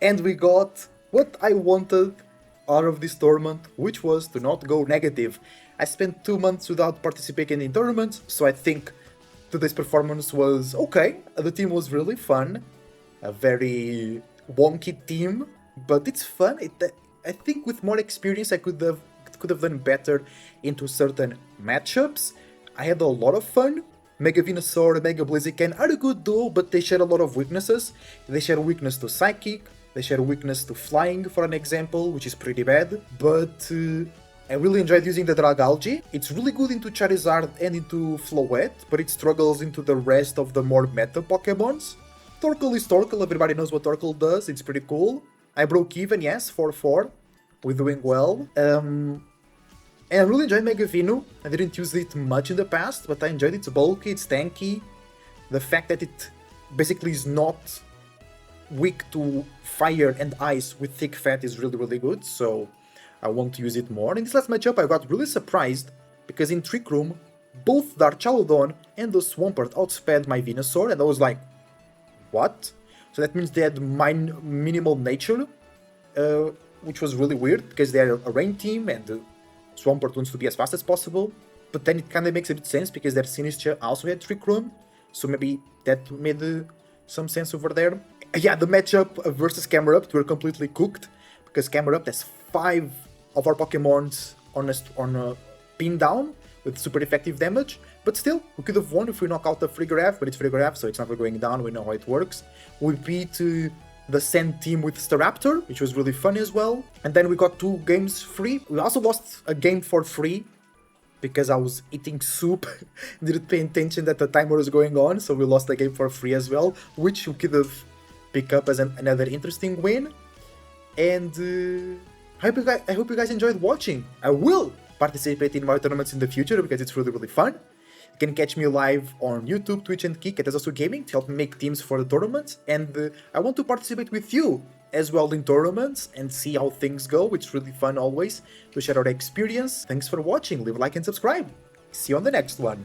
And we got what I wanted out of this tournament, which was to not go negative. I spent 2 months without participating in tournaments, so I think today's performance was okay. The team was really fun. A very wonky team, but it's fun. I think with more experience I could have done better into certain matchups. I had a lot of fun. Mega Venusaur and Mega Blaziken are a good duo, but they share a lot of weaknesses. They share a weakness to Psychic, they share a weakness to Flying, for an example, which is pretty bad. But I really enjoyed using the Dragalge. It's really good into Charizard and into Floette, but it struggles into the rest of the more meta Pokemons. Torkoal is Torkoal, everybody knows what Torkoal does, it's pretty cool. I broke even, yes, 4-4. We're doing well. And I really enjoyed Mega Venu. I didn't use it much in the past, but I enjoyed it. It's bulky, it's tanky. The fact that it basically is not weak to fire and ice with thick fat is really good, so I want to use it more. In this last matchup I got really surprised, because in Trick Room, both the Archaludon and the Swampert outsped my Venusaur, and I was like, what? So that means they had minimal nature, which was really weird because they're a rain team and Swampert wants to be as fast as possible. But then it kind of makes a bit sense because their Sinistcha also had Trick Room, so maybe that made some sense over there. Yeah, the matchup versus Camerupt were completely cooked because Camerupt has 5 of our Pokemons on a pin down with super effective damage. But still, we could have won if we knock out the Farigiraf, but it's Farigiraf, so it's never going down, we know how it works. We beat the Sand team with Staraptor, which was really fun as well. And then we got 2 games free. We also lost a game for free, because I was eating soup, didn't pay attention that the timer was going on, so we lost the game for free as well, which we could have picked up as another interesting win. And I hope you guys enjoyed watching. I will participate in more tournaments in the future because it's really fun. You can catch me live on YouTube, Twitch and Kick at Esosu Gaming to help me make teams for the tournaments, and I want to participate with you as well in tournaments and see how things go. It's really fun always to share our experience. Thanks for watching, leave a like and subscribe. See you on the next one.